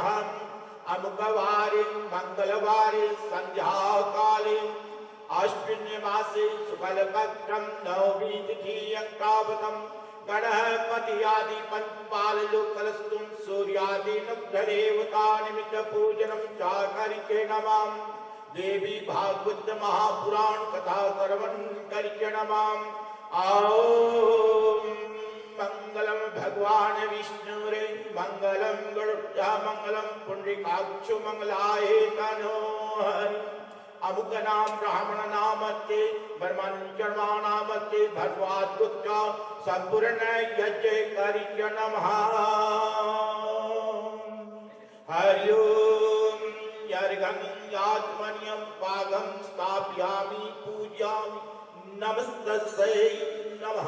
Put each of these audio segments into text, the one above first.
नमः अमुकवारे मंगलवारे संध्या काले आश्विन मासे शुक्लपक्षं नवमी तिथि अंकावतम गणपति आदि पंचपालोकलस्तुं सूर्यादिनुग्रहदेवता निमित्त पूजनं चाकरिके नमाम देवी भागवत महापुराण कथा श्रवण करके नमाम ओम मंगलम भगवान विष्णु रे मंगलम गरुड़ मंगलम पुंडरीकाक्ष मंगलाय तनो हरि अमुक नाम ब्राह्मण नामस्ते ब्रह्मचर्मा नामस्ते भगवद्गुप्त संपूर्ण यज्ञ करिष्य नमः हरि ओम यर्घं यात्मन्यं पागं स्थापयामि पूजयामि नमस्तस्यै नमः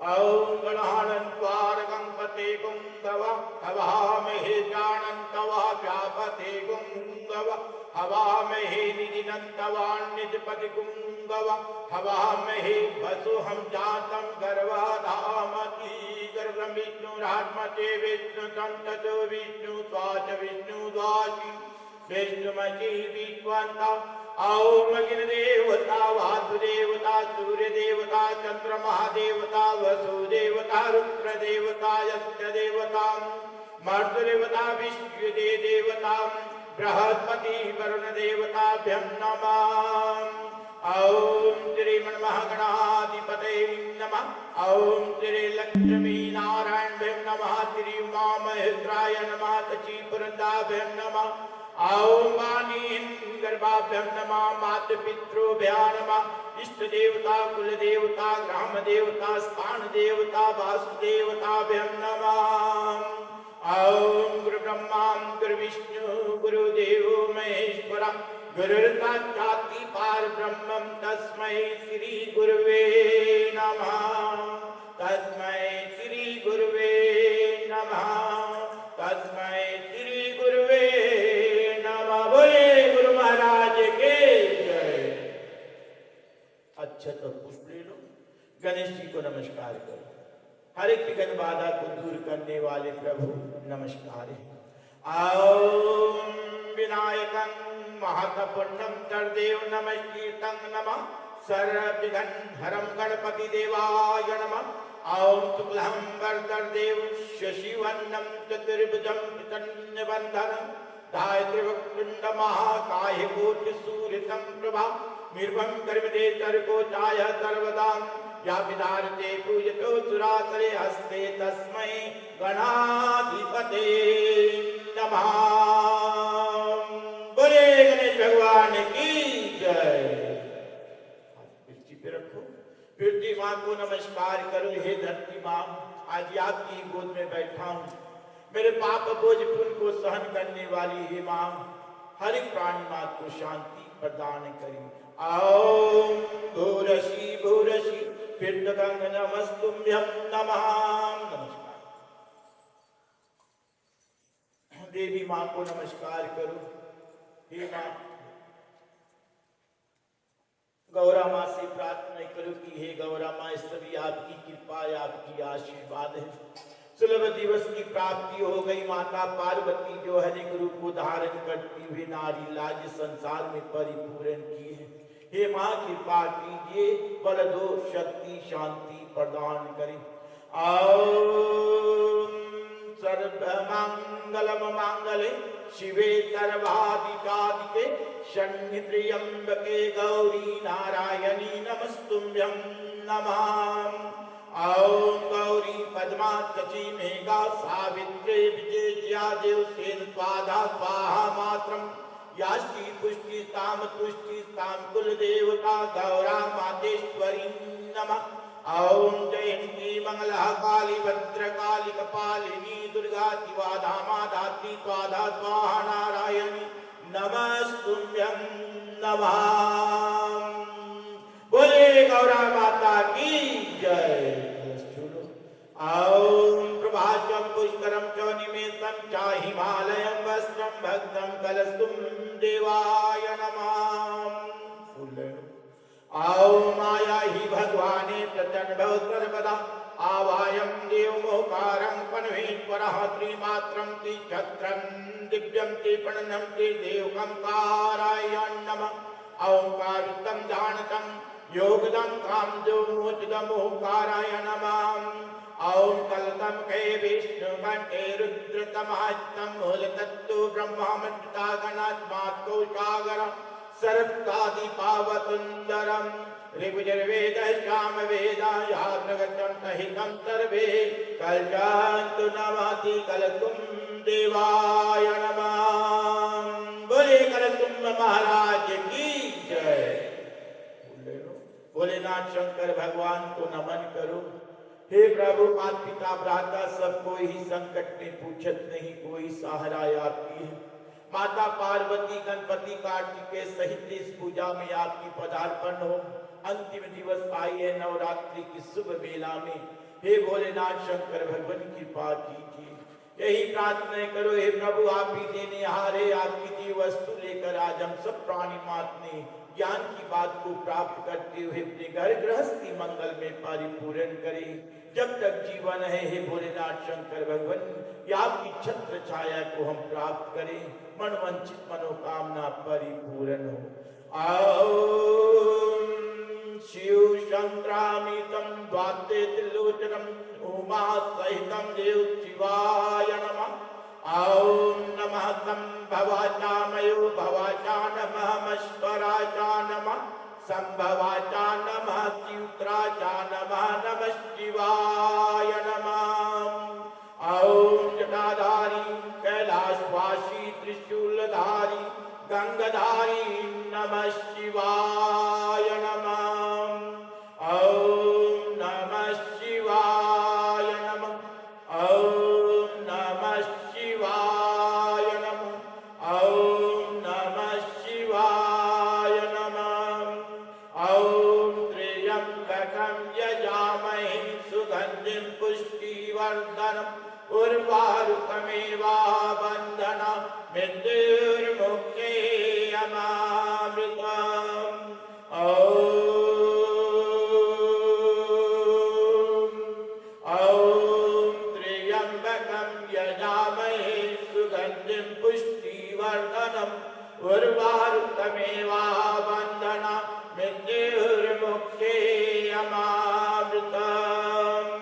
ओम गणानन्त्वा गणपते गुंगव हवामहे जानन्तवा व्यापते गुंगव हवामहे निधिनन्तवान्निधिपति गुंगव हवामहे वसुहं जातं गर्भाधामति गर्भं विष्णुरात्मते विष्णु संततो विष्णु स्वाच विष्णु द्वासी विष्णुमती विश्वन्ता ओम अग्निदेवता वासुदेवता सूर्यदेवता चंद्रमहादेवता वसुदेवता रुद्रदेवता यज्ञदेवता मर्ददेवता विष्णुदेवता बृहस्पति वरुणदेवताभ्यं नमः ओम श्री मनमहागणाधिपतये नमः ओम श्री लक्ष्मी नारायणभ्यं नमः श्री उमामहेश्वराय नमः शचीपुरन्दाभ्यं नमः ओम वाणी गर्भाभ्यं नमः मातृपितृभ्यो नमः इष्ट देवता कुल देवता ग्राम देवता स्थान देवता वासुदेवताभ्यं नमः ओम गुरु ब्रह्मा गुरु विष्णु गुरुदेवो महेश्वरा गुरुर्साक्षात् परब्रह्म तस्मै श्री गुरुवे नमः तस्मै श्री गुरुवे नमः तस्मै श्री गुरुवे नमः बोले गुरु महाराज के जय। अच्छा तो पुष्प ले लो, गणेश जी को नमस्कार करो। हर एक विघ्न बाधा को दूर करने वाले प्रभु नमस्कार है। ओम विनायकं महातपुण्यं तर्देव नमस्कीर्तं नमः सर्वविघ्न हरं गणपति देवाय नमः ओम शुक्लं वरदर्देव शशिवर्णं चतुर्भुजं प्रसन्नवदनं धायत्रिवक्त्रं महाकाय कोटिसूर्यं प्रभा निर्भं कर्मदे सर्वोचाय सर्वदा या विदारते पूजतो सुरासरे हस्ते तस्मै गणाधिपते नमः। बोले गणेश भगवान की जय। पृथ्वी पे रखो, पृथ्वी माँ को नमस्कार करो। हे धरती माँ, आज आपकी गोद में बैठा हूँ। मेरे पाप बोझ पुण्य को सहन करने वाली हे माँ, हर एक प्राणी माँ को शांति प्रदान करी। ओम भूरसी भूरसी पिंडकं नमस्तुभ्यं नमः। नमस्कार। देवी माँ को नमस्कार करो। हे माँ, गौरा माँ से प्रार्थना करो कि हे गौरा माँ, इस सभी आपकी कृपा है, आपकी आशीर्वाद है। सुलभ दिवस की प्राप्ति हो गई। माता पार्वती जो हर एक रूप को धारण करती हुई नारी लाज संसार में परिपूर्ण की है। हे माँ, कृपा कीजिए, बल दो, शक्ति शांति प्रदान करें। ओम सर्वमंगलम मांगले शिवे सर्वाधिकाधिके शरण्ये त्र्यंबके गौरी नारायणी नमस्तुभ्यं नमः। ओम गौरी पद्मा शची मेघा सावित्री विजया देव सेन स्वाधा स्वाहा मात्रम यास्ति पुष्टि ताम तुष्टि ताम कुल देवता गौरा मातेश्वरी नमः। ओम जयंती मंगला काली भद्रकाली कपालिनी दुर्गा शिवा धामा धात्री स्वाधा स्वाहा नारायणी नमस्तुभ्यं नमः। बोले गौरा माता की जय। ओम प्रभाचम पुष्करम च निमेषं च हिमालयं वस्त्रं भक्तं कलस्तुं देवाय नमः। ओम माया ही भगवाने प्रचंड सर्वदा आवायं देव मोह परमेश्वरः त्रिमात्रं त्रिछत्रं दिव्यं त्रिप्रणनं त्रिदेवकंकाराय नमः। ओंकारुतं जानतं योगदं कामदोमोचदं ओंकाराय नमः। ओं कलतं कै विष्णुकण्ठे रुद्रतमहस्तं मूलतत्तु ब्रह्मामृतागणात्मात्कोशागरं सरस्वतीपावसुन्दरं ऋग्यजुर्वेदः सामवेदः याज्ञवल्क्यं सहितं सर्वे कलशन्तु नमाति कलशुं देवाय नमः। बोले कलशुंभ महाराज की जय। भोलेनाथ शंकर भगवान को नमन करो। हे प्रभु, माता पिता भ्राता सब कोई ही संकट में पूछत नहीं, कोई सहारा आपकी है। माता पार्वती गणपति कार्तिकेय सहित इस पूजा में आपकी पदार्पण हो। अंतिम दिवस आई है नवरात्रि की शुभ बेला में। हे भोलेनाथ शंकर भगवान कृपा कीजिए, यही प्रार्थना करो। हे प्रभु, आप ही देने हारे, आपकी दी वस्तु लेकर आज हम सब प्राणी मात्र ने ज्ञान की बात को प्राप्त करते हुए अपने घर गृहस्थी मंगल में परिपूर्ण करें। जब तक जीवन है हे भोलेनाथ शंकर भगवान, आपकी छत्र छाया को हम प्राप्त करें, मनवंचित मनोकामना परिपूर्ण हो। शिव संक्रामितं द्वाते त्रिलोचनं उमा सहितं देव शिवाय नमः। ओम नमः संभवाचामयो भवाचा नमः मश्वराचा नमः संभवाचा नमः शिवत्राचा नमः नमः शिवाय नमः। ओम जटाधारी कैलाशवासी त्रिशूलधारी गंगाधारी नमः शिवाय नमः। ओम नमः शिवाय नमः। ओम नमः शिवाय नमः। ओम नमः शिवाय नमः। ओम त्र्यंबकं यजामहे सुगंधिं पुष्टिवर्धनम् उर्वारुकमेवावन्दनं मृत्युर्मुक्षेयमामृतम्। ओम त्र्यंबकं यजामहे सुगंधिं पुष्टिवर्धनम् उर्वारुकमेवावन्दनं मृत्युर्मुक्षेयमामृतम्।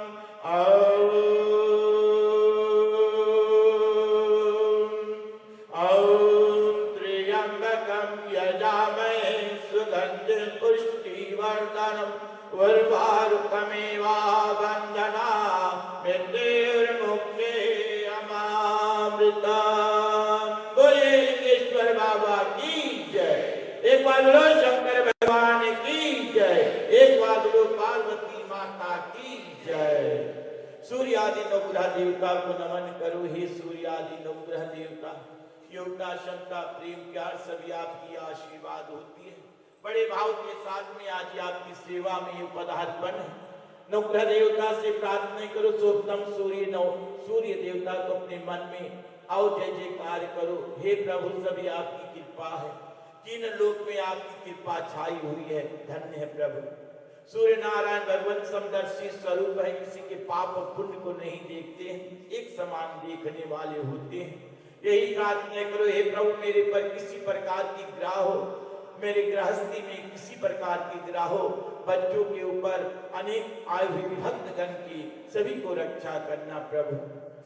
ओम त्र्यंबकं यजामहे सुगंधिं पुष्टिवर्धनम् उर्वारुकमेवावन्दनं मृत्युर्मुक्षेयमामृतम्। बोले लिंगेश्वर बाबा की जय। एक बार बोलो शंकर भगवान की जय। एक बार बोलो पार्वती माता की जय। सूर्य आदि नवग्रह देवता को नमन करो। हे सूर्य आदि नवग्रह देवता, योग्यता क्षमता प्रेम प्यार सभी आपकी आशीर्वाद होती है। बड़े भाव के साथ में आज आपकी सेवा में ये पदार्पण है। नवग्रह देवता से प्रार्थना करो। सोप्तम सूर्य देवता को अपने मन में आओ जय जयकार करो। हे प्रभु, सभी आपकी कृपा है, तीन लोक में आपकी कृपा छाई हुई है। धन्य है प्रभु। सूर्य नारायण भगवान समदर्शी स्वरूप है, किसी के पाप और पुण्य को नहीं देखते हैं, एक समान देखने वाले होते हैं। यही प्रार्थना करो। हे प्रभु, मेरे पर किसी प्रकार की ग्रह हो, मेरे गृहस्थी में किसी प्रकार की ग्रह हो, बच्चों के ऊपर अनेक आए हुए भक्तगण की सभी को रक्षा करना प्रभु।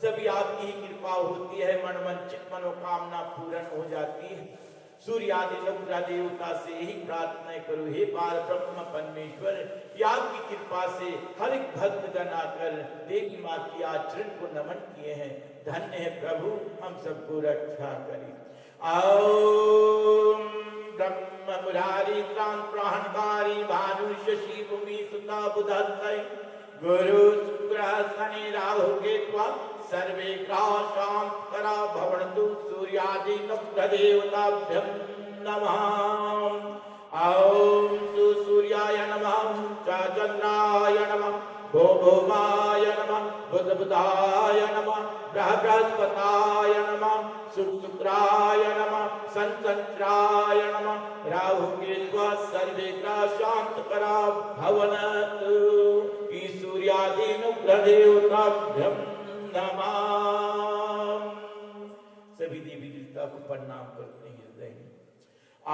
सभी आपकी ही कृपा होती है, मनवंचित मनोकामना पूर्ण हो जाती है। सूर्य आदि नवग्रह देवता से यही प्रार्थना करो। हे पार ब्रह्म परमेश्वर, आपकी कृपा से हर एक भक्तगण आकर देवी माँ की आचरण को नमन किए हैं। धन्य है प्रभु, हम सबको रक्षा करें। ओम ब्रह्म मुरारी क्रांत प्राणकारी भानु शशि भूमि सुता बुधत्तय गुरु शुक्र शनि राहु केतु सर्वे ग्रह शांत करा भवन्तु। सूर्यादि नवग्रह देवताभ्यं नमः। ओम सूर्याय नमः, चंद्राय नमः, भौमाय नमः, बुधाय नमः, बृहस्पताय नमः, शुक्राय नमः, संचराय नमः, राहु केतु सर्वे ग्रह शांत करा भवन्तु। सूर्यादि नवग्रह देवताभ्यं नमामि। सभी देवी देवता को प्रणाम करते हैं हृदय में। ॐ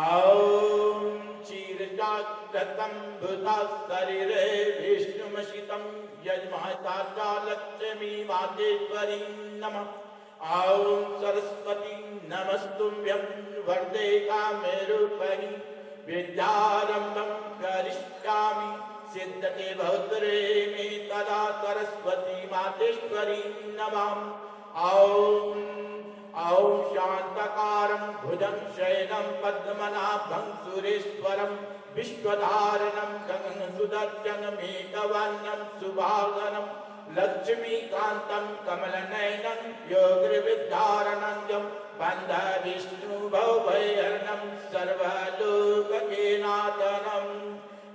क्षीरजाग्रतं भूता शरीरे विष्णुमसितं यजमाता लक्ष्मी मातेश्वरी नमः। ॐ सरस्वती नमस्तुभ्यं वरदे कामरूपिणि विद्यारम्भं करिष्यामि सिद्धते भद्रे मे तदा सरस्वती मातेश्वरी नमः। ॐ शान्तकारं भुजं शयनं पद्मनाभं सुरेश्वरं विश्वधारणं गगनसुदर्शनमेकवर्णं सुभागनं लक्ष्मीकान्तं कमलनयनं योगिविद्यारणं वन्दे विष्णुभवभयहरणं सर्वलोकनाथनं।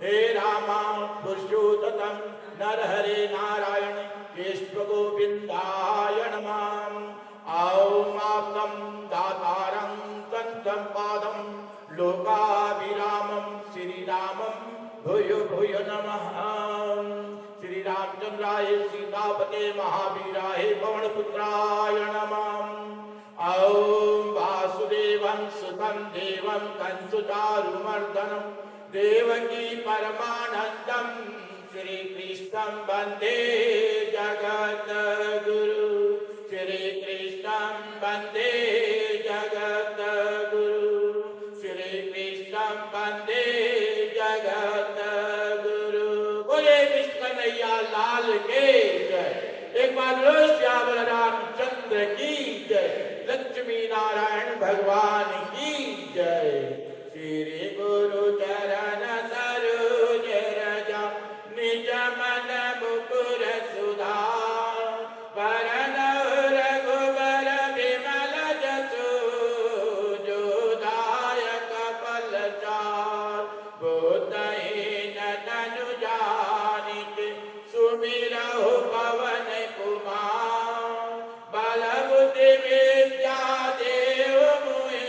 हे राम पुरुषोत्तम नरहरे नारायण केशवगोविन्दाय नमः। ॐ आपदं दातारं संतं पादं लोकाभिरामं श्रीरामं भूयो भूयो नमः। श्री रामचंद्राय सीतापते महावीराय पवनपुत्राय नमः। ॐ वासुदेवं सुतं देवं कंसुचारुमर्दनं देवकी परमानन्दं श्रीकृष्णं वन्दे जगद्गुरु। श्रीकृष्णं वन्दे जगद्गुरु। श्रीकृष्णं वन्दे जगद्गुरु। बोले कृष्ण कन्हैया लाल के जय। एक बार श्याम रामचंद्र की जय। लक्ष्मी नारायण भगवान की जय। श्री गुरु चरण सरोज रज निज मन मुकुर सुधार वरन रघुबर विमल जसु जो दायक फलचार बुद्धहीन तनु जानिके सुमिरहु पवन कुमार बल बुद्धि विद्या देव मुहे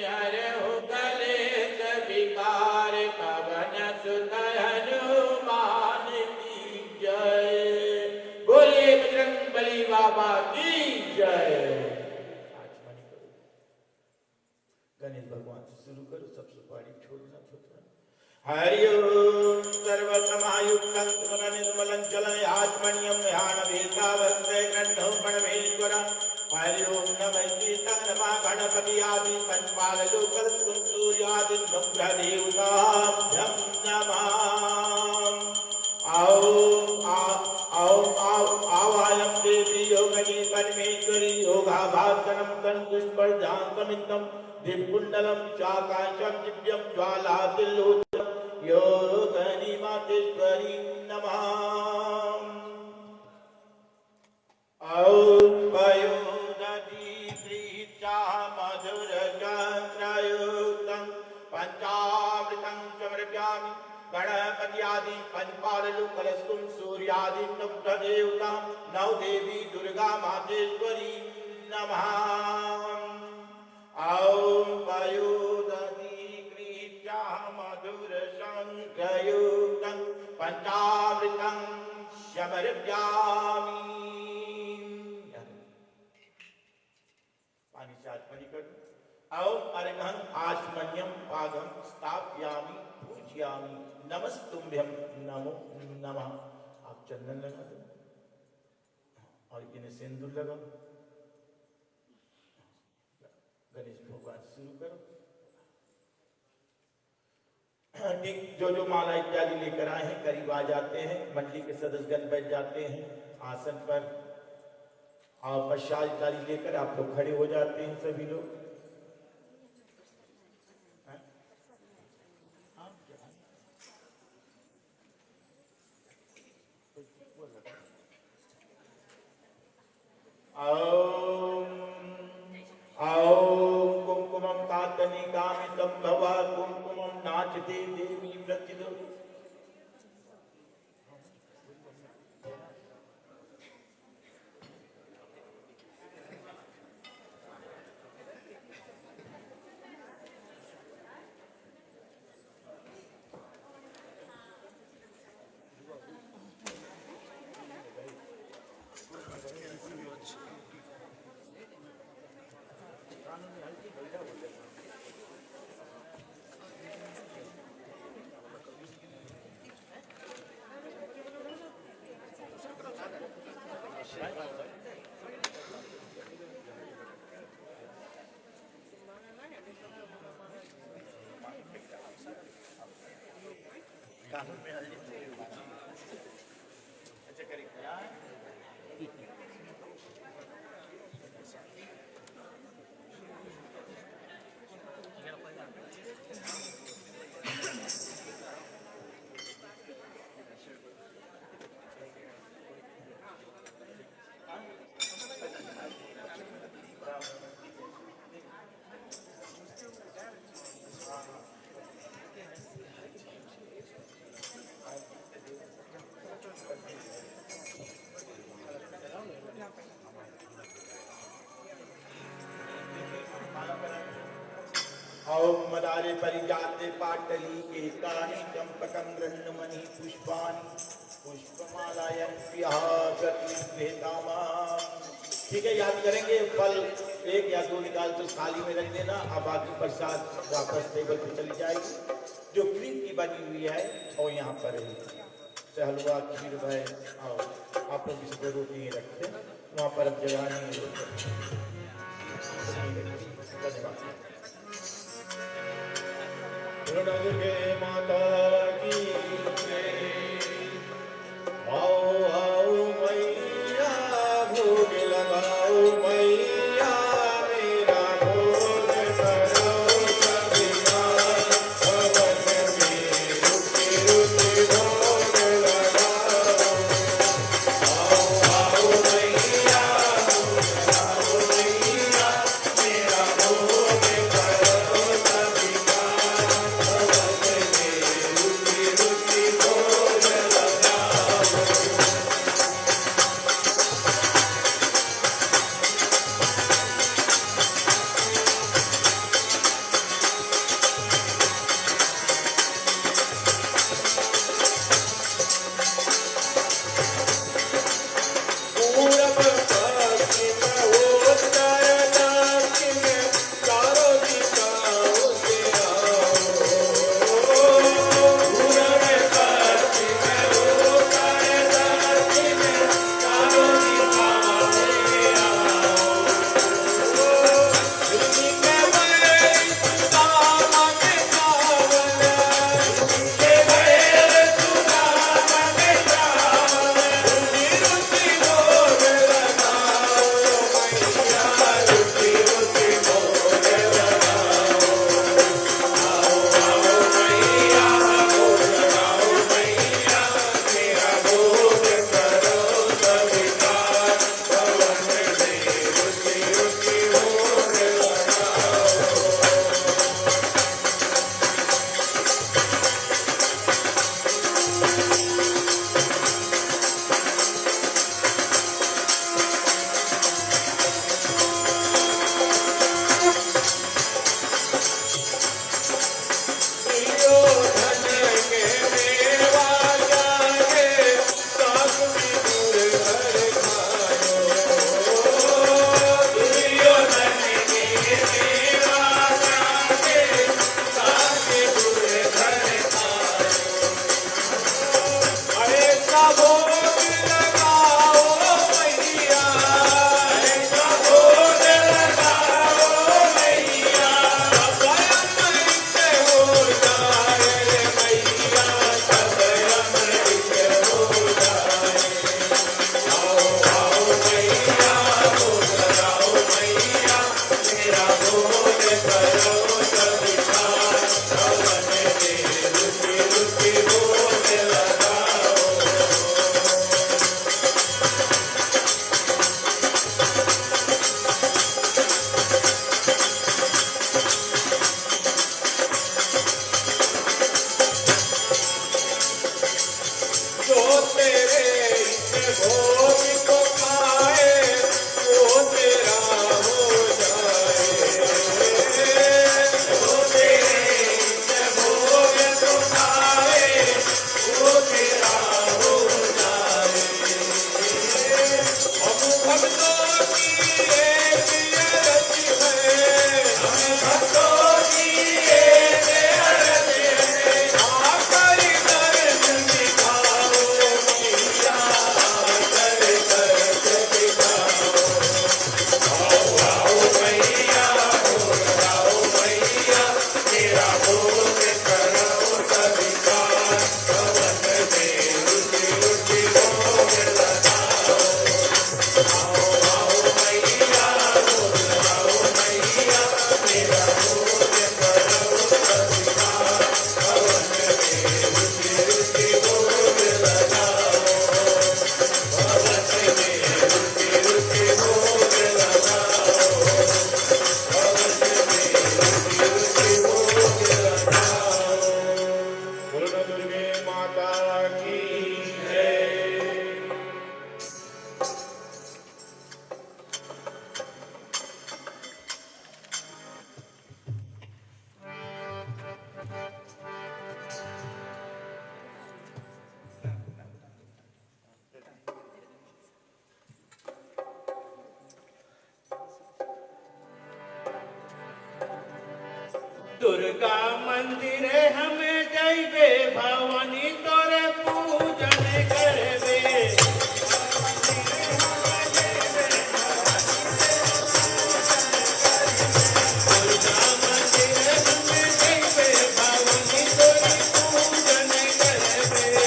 हरहु कलेश विकार पवन सुत हनुमान की जय। बोले बजरंगबली बाबा की जय। गणेश भगवान से शुरू करो, सबसे पहले छोड़ना छोड़ना। हरि ओम सर्वसमायुक्तं निर्मलं जलं आत्मनियं ध्यानवेदावस्ते ग्रन्थो परमेश्वरं। हरि ओम नमः कीर्तन नमः गणपति आदि पंचपाललोकं सूर्यादि ब्रह्मदेवताभ्यं नमः। आवायं देवी योगिनी परमेश्वरी योगाभासनं तनुष्पर्धान्तमितं दिव्यकुण्डलं चाकाशं दिव्यं ज्वालातिलोचनं योगिनी मातेश्वरी नमः। ॐ पयोदधीप्रीत्या मधुरचन्द्रयुक्तं पञ्चामृतं समर्पयामि गणपत्यादि पंचपाललोकलस्तुं सूर्यादि नवदेवतां नवदेवी दुर्गा मातेश्वरी नमः। ॐ पयोदधीप्रीत्या मधुरशङ्खयुक्तं पञ्चामृतं समर्पयामि। पानी से आचमनी कर। ॐ अर्घं आचमन्यं पादं स्थापयामि पूजयामि नमस्तुभ्यं नमो नमः। आप चंदन लगा दो और इन्हें सिंदूर लगाओ। गणेश भगवान शुरू करो। ठीक जो जो माला इत्यादि लेकर आए हैं करीब आ जाते हैं। मंडली के सदस्यगण बैठ जाते हैं आसन पर और प्रसाद इत्यादि लेकर आप लोग खड़े हो जाते हैं सभी लोग। कुंकुमं कातनिकामितं भवा कुंकुमं नाचते देवी प्रतिदो। औम मदारे परिजाते पाटली एकानि चंपकं गृह्णमणि पुष्पाणि पुष्पमालायं प्रियः प्रतिगृहीतामा। ठीक है, याद करेंगे। फल एक या दो निकाल तो थाली में रख देना, अब बाकी प्रसाद वापस टेबल पे चली जाएगी। जो क्रीम की बनी हुई है और यहाँ पर है हलवा खीर है, और आप लोग इसको रोटी रखते वहाँ पर अब जगह नहीं है। धन्यवाद। रणगे माता की आओ आओ मैया भोग लगाओ मैया मेरा भोग करो सबिना भवन में रुके रुके भोग लगाओ। आओ आओ मैया भोग लगाओ मैया मेरा भोग करो सबिना दुर्गा मंदिर हमें जैबे भवानी तोरे पूजन करबे दुर्गा मंदिर हमें जैबे भवानी तोरे पूजन करबे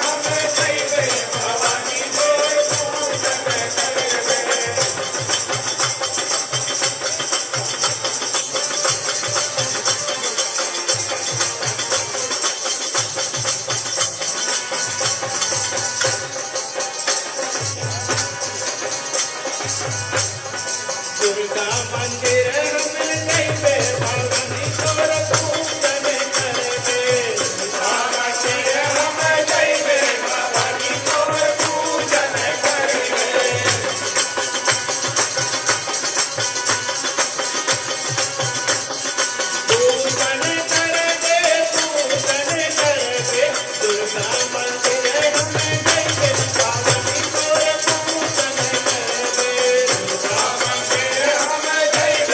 हमें जैबे भवानी तोरे पूजन करबे दुर्गा मंदिर हमें जैबे भवानी तोरे पूजन करबे दुर्गा मंदिर हमें जैबे भवानी तोरे पूजन करबे पूजन करबे दुर्गा मंदिर हमें जैबे भवानी तोरे पूजन करबे दुर्गा मंदिर हमें जैबे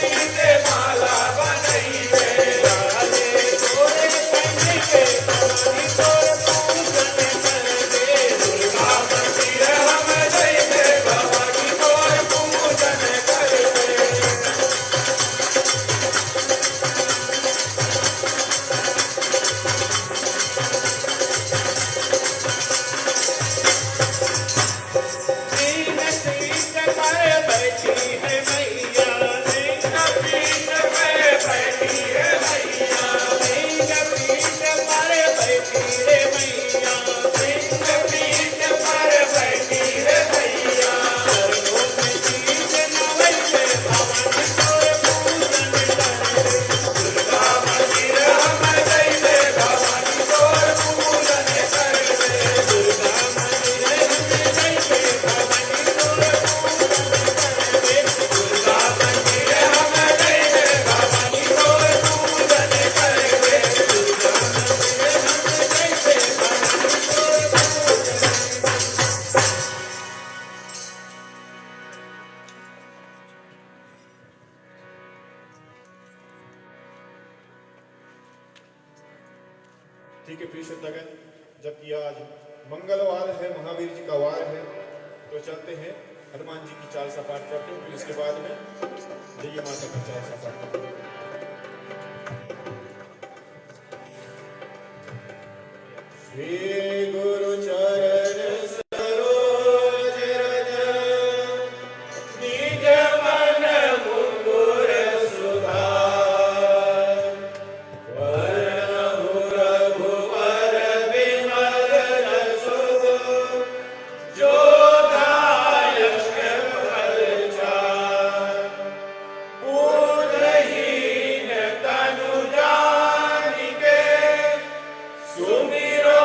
से माला बनैबे लाले तोरे कंठ के भवानी तोर पूजन करबे दुर्गा मंदिर हम जइबे भवानी तोर पूजन करबे दीन पीठ पर बैठी है मैया दीन पीठ पे बैठी है मैया दीन पीठ पर बैठी रे मैया दीन पीठ पर बैठी है मैया चरणों में शीश नवैबे भवानी तोर पूजन करबे दुर्गा मंदिर हम जइबे भवानी तोर पूजन करबे दुर्गा मंदिर हम जइबे भवानी तोर पूजन करबे दुर्गा मंदिर हम जइबे भवानी तोर पूजन करबे दुर्गा मंदिर हम जइबे भवानी तोर पूजन ठीक है प्रिय श्रोतागण, जबकि आज मंगलवार है, महावीर जी का वार है, तो चलते हैं हनुमान जी की चालीसा पाठ करते हैं। फिर इसके बाद में देवी माता का चालीसा पाठ करते हैं। श्री गुरु चरण सरोज रज निज मन मुकुर सुधार वरनहु रघुवर विमल रसु जो दायक फल चार पूजहीन तनु जानिके सुमिरो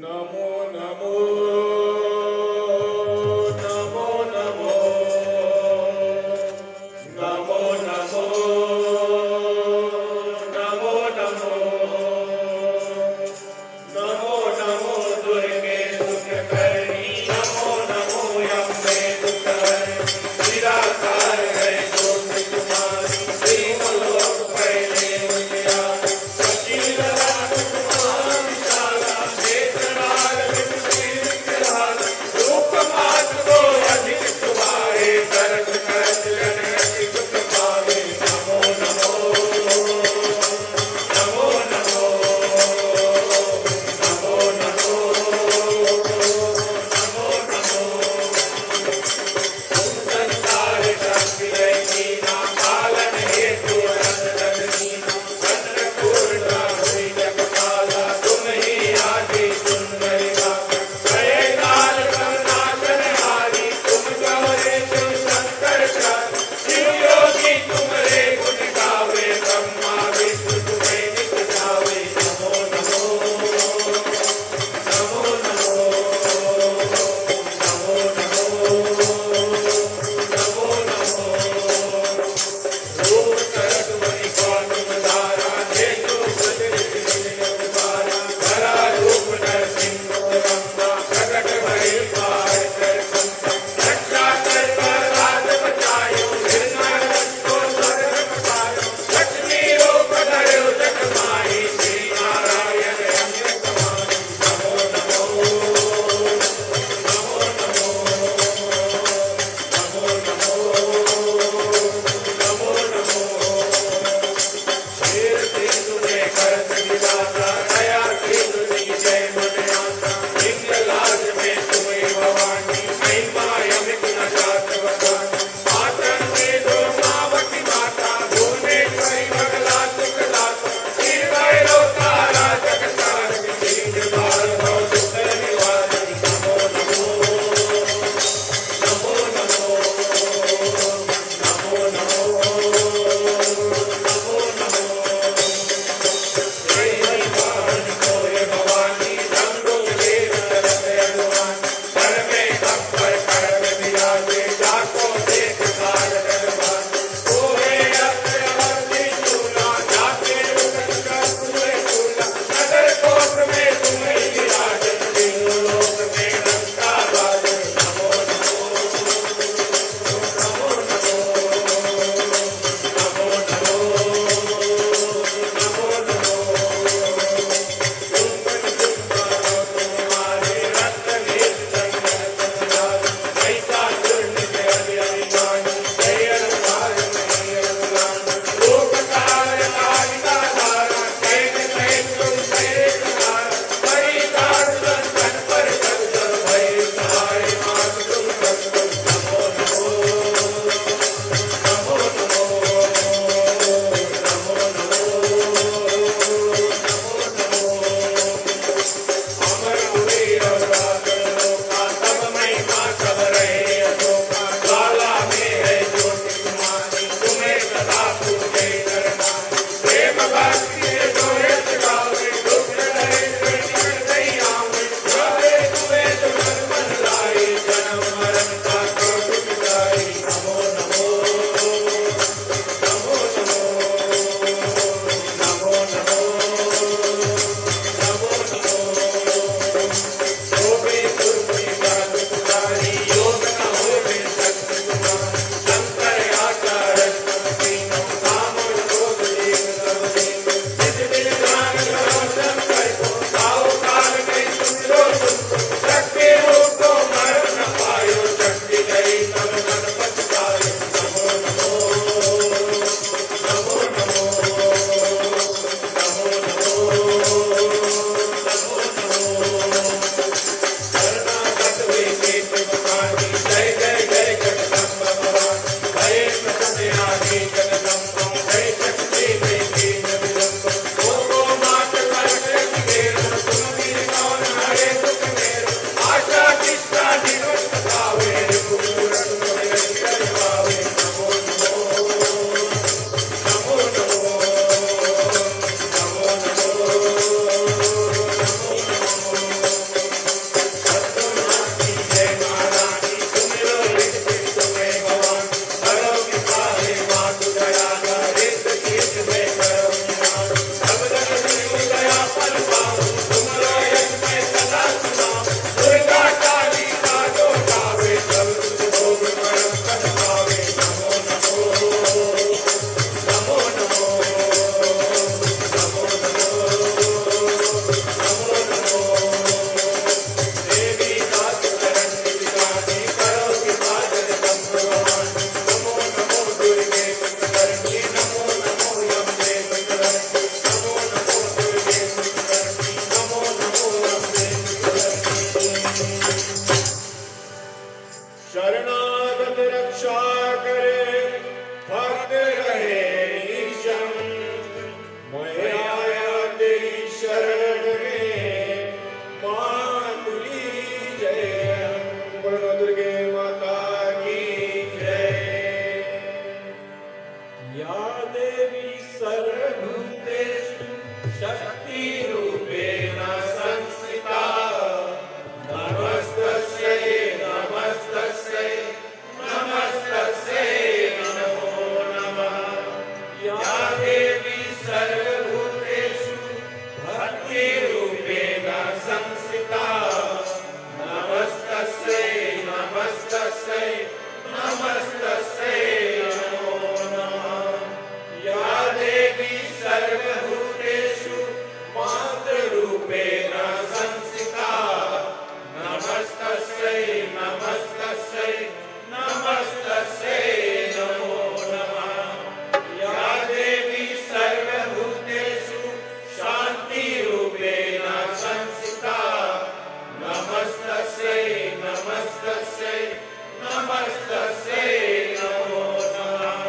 नमो नमो नमो नमो नमो नमो नमो नमो शक्ति रूपेण संस्थिता नमस्तस्यै नमस्तस्यै नमस्तस्यै नमो नमः या देवी सर्वभूतेषु भक्तिरूपेण संस्थिता नमस्तस्यै नमस्तस्यै नमस्तस्यै नमो नमः या देवी सर्वभूतेषु मातृरूपेण संस्थिता नमस्तस्यै नमस्तस्यै नमस्तस्यै नमो नमः या देवी सर्वभूतेषु शान्तिरूपेण संस्थिता नमस्तस्यै नमस्तस्यै नमस्तस्यै नमो नमः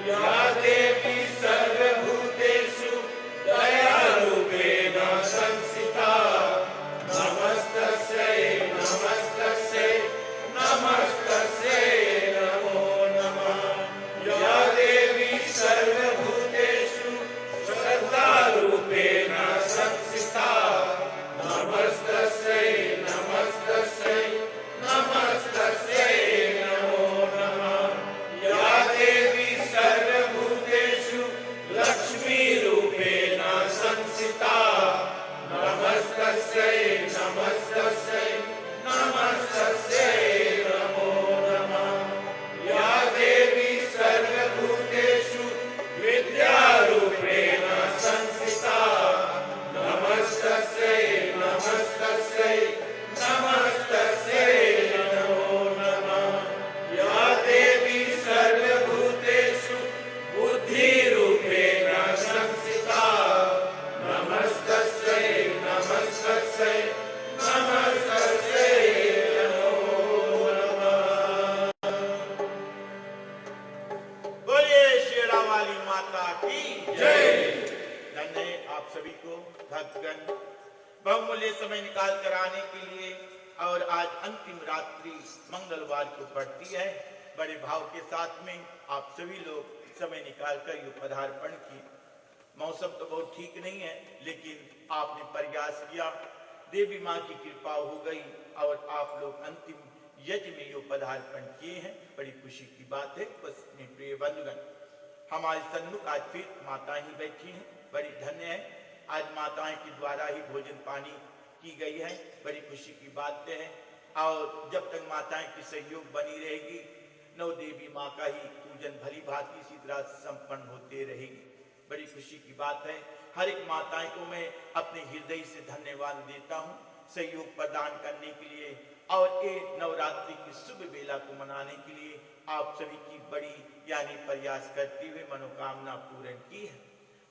या देवी सर्वभूतेषु दयारूपेण संस्थिता नमस्तस्यै नमस्तस्यै नमस्तस्यै नमो नमः या देवी सर्वभूतेषु श्रद्धारूपेण संस्थिता नमस्तस्यै नमस्तस्यै नमस्तस्यै नमो नमः या देवी सर्वभूतेषु लक्ष्मीरूपेण संस्थिता नमस्तस्यै नमस्तस्यै नमस्तस्यै नमो नमः या देवी सर्वभूतेषु विद्यारूपेण संस्थिता नमस्तस्यै नमस्तस्यै नमस्तस्यै नमो नमः या देवी सर्वभूतेषु बुद्धिरूपेण संस्थिता नमस्तस्यै नमस्तस्यै नमस्तस्यै नमो नमः। बोलिए शेरा वाली माता की जय। धन्य है आप सभी को भक्तगण बहुमूल्य समय निकाल कर आने के लिए। और आज अंतिम रात्रि मंगलवार को पड़ती है। बड़े भाव के साथ में आप सभी लोग समय निकाल कर ये पदार्पण की। मौसम तो बहुत ठीक नहीं है, लेकिन आपने प्रयास किया, देवी माँ की कृपा हो गई और आप लोग अंतिम यज्ञ में यो पदार्पण किए हैं। बड़ी खुशी की बात है। बस मेरे प्रिय बंधुगण, हमारे सन्मुख आज फिर माता ही बैठी हैं। बड़ी धन्य है, आज माताएं के द्वारा ही भोजन पानी की गई है। बड़ी खुशी की बात है। और जब तक माताएं की सहयोग बनी रहेगी, नौ देवी माँ का ही पूजन भली भांति इसी तरह संपन्न होते रहेगी। बड़ी खुशी की बात है। हर एक माताएं को मैं अपने हृदय से धन्यवाद देता हूँ सहयोग प्रदान करने के लिए और ये नवरात्रि की शुभ बेला को मनाने के लिए आप सभी की बड़ी यानी प्रयास करते हुए मनोकामना पूर्ण की है।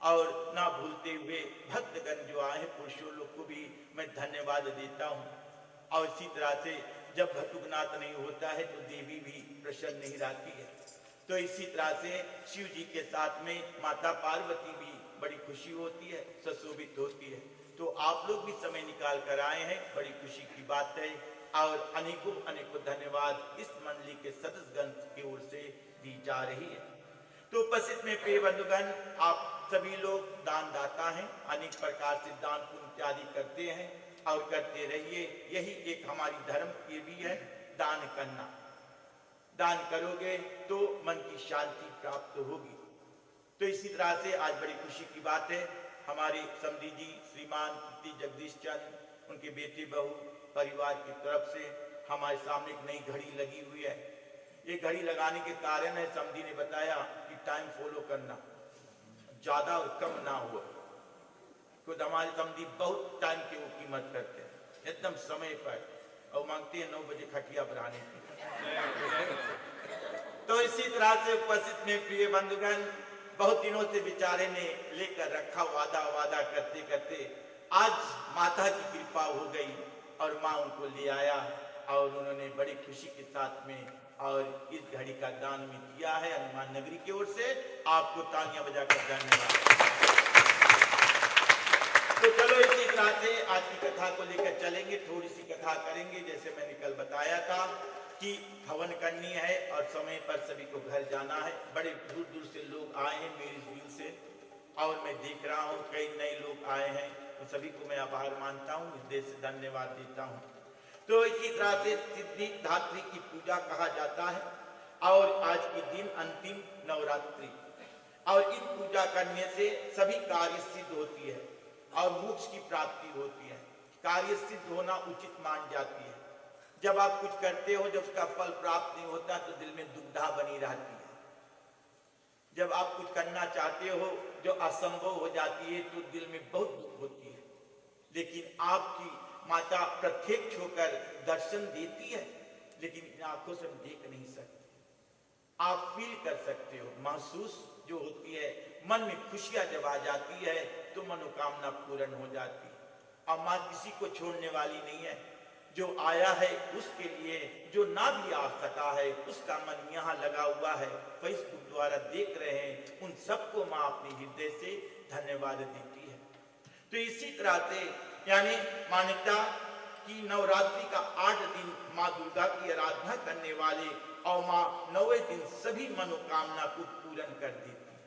और ना भूलते हुए भक्तगण जो आए हैं पुरुषों लोग को भी मैं धन्यवाद देता हूँ। और इसी तरह से जब भटुकनाथ नहीं होता है तो देवी भी प्रसन्न नहीं रहती है। तो इसी तरह से शिव जी के साथ में माता पार्वती भी बड़ी खुशी होती है, सुशोभित होती है। तो आप लोग भी समय निकाल कर आए हैं, बड़ी खुशी की बात है। और अनेकों अनेकों धन्यवाद इस मंडली के सदस्यगण की ओर से दी जा रही है। तो उपस्थित में प्रिय बंधुगण, आप सभी लोग दान दाता हैं, अनेक प्रकार से दान पुण्य इत्यादि करते हैं और करते रहिए। यही एक हमारी धर्म ये भी है, दान करना। दान करोगे तो मन की शांति प्राप्त होगी। तो इसी तरह से आज बड़ी खुशी की बात है, हमारे समधी जी श्रीमान कीर्ति जगदीश चंद उनके बेटे बहू परिवार की तरफ से हमारे सामने एक नई घड़ी लगी हुई है। ये घड़ी लगाने के कारण है, समधी ने बताया कि टाइम फॉलो करना, ज्यादा और कम ना हो। खुद हमारे समधी बहुत टाइम की वो कीमत करते हैं, एकदम समय पर, और मांगते हैं 9 बजे खटिया पर आने की। तो इसी तरह से उपस्थित में प्रिय बंधुगण, बहुत दिनों से बेचारे ने लेकर रखा वादा करते करते आज माता की कृपा हो गई और माँ उनको ले आया और उन्होंने बड़ी खुशी के साथ में और इस घड़ी का दान में दिया है हनुमान नगरी की ओर से। आपको तालियां बजाकर धन्यवाद। तो चलो इसी तरह से आज की कथा को लेकर चलेंगे, थोड़ी सी कथा करेंगे। जैसे मैंने कल बताया था कि हवन करनी है और समय पर सभी को घर जाना है। बड़े दूर दूर से लोग आए हैं मेरी झील से और मैं देख रहा हूँ कई नए लोग आए हैं, तो सभी को मैं आभार मानता हूँ, हृदय से धन्यवाद देता हूँ। तो इसी तरह से सिद्धिदात्री की पूजा कहा जाता है और आज के दिन अंतिम नवरात्रि, और इन पूजा करने से सभी कार्य सिद्ध होती है और मोक्ष की प्राप्ति होती है। कार्य सिद्ध होना उचित मान जाती है। जब आप कुछ करते हो, जब उसका फल प्राप्त नहीं होता तो दिल में दुविधा बनी रहती है। जब आप कुछ करना चाहते हो जो असंभव हो जाती है तो दिल में बहुत दुख होती है, लेकिन आपकी माता प्रत्यक्ष होकर दर्शन देती है, लेकिन इन आंखों से हम देख नहीं सकते। आप फील कर सकते हो, महसूस जो होती है, मन में खुशियां जब आ जाती है तो मनोकामना पूर्ण हो जाती है। और माँ किसी को छोड़ने वाली नहीं है। जो आया है उसके लिए, जो ना भी आ सका है उसका मन यहाँ लगा हुआ है, फेसबुक द्वारा देख रहे हैं, उन सबको माँ अपने हृदय से धन्यवाद देती है। तो इसी तरह से यानी मान्यता कि नवरात्रि का 8 दिन माँ दुर्गा की आराधना करने वाले और माँ 9वें दिन सभी मनोकामना को पूर्ण कर देती है।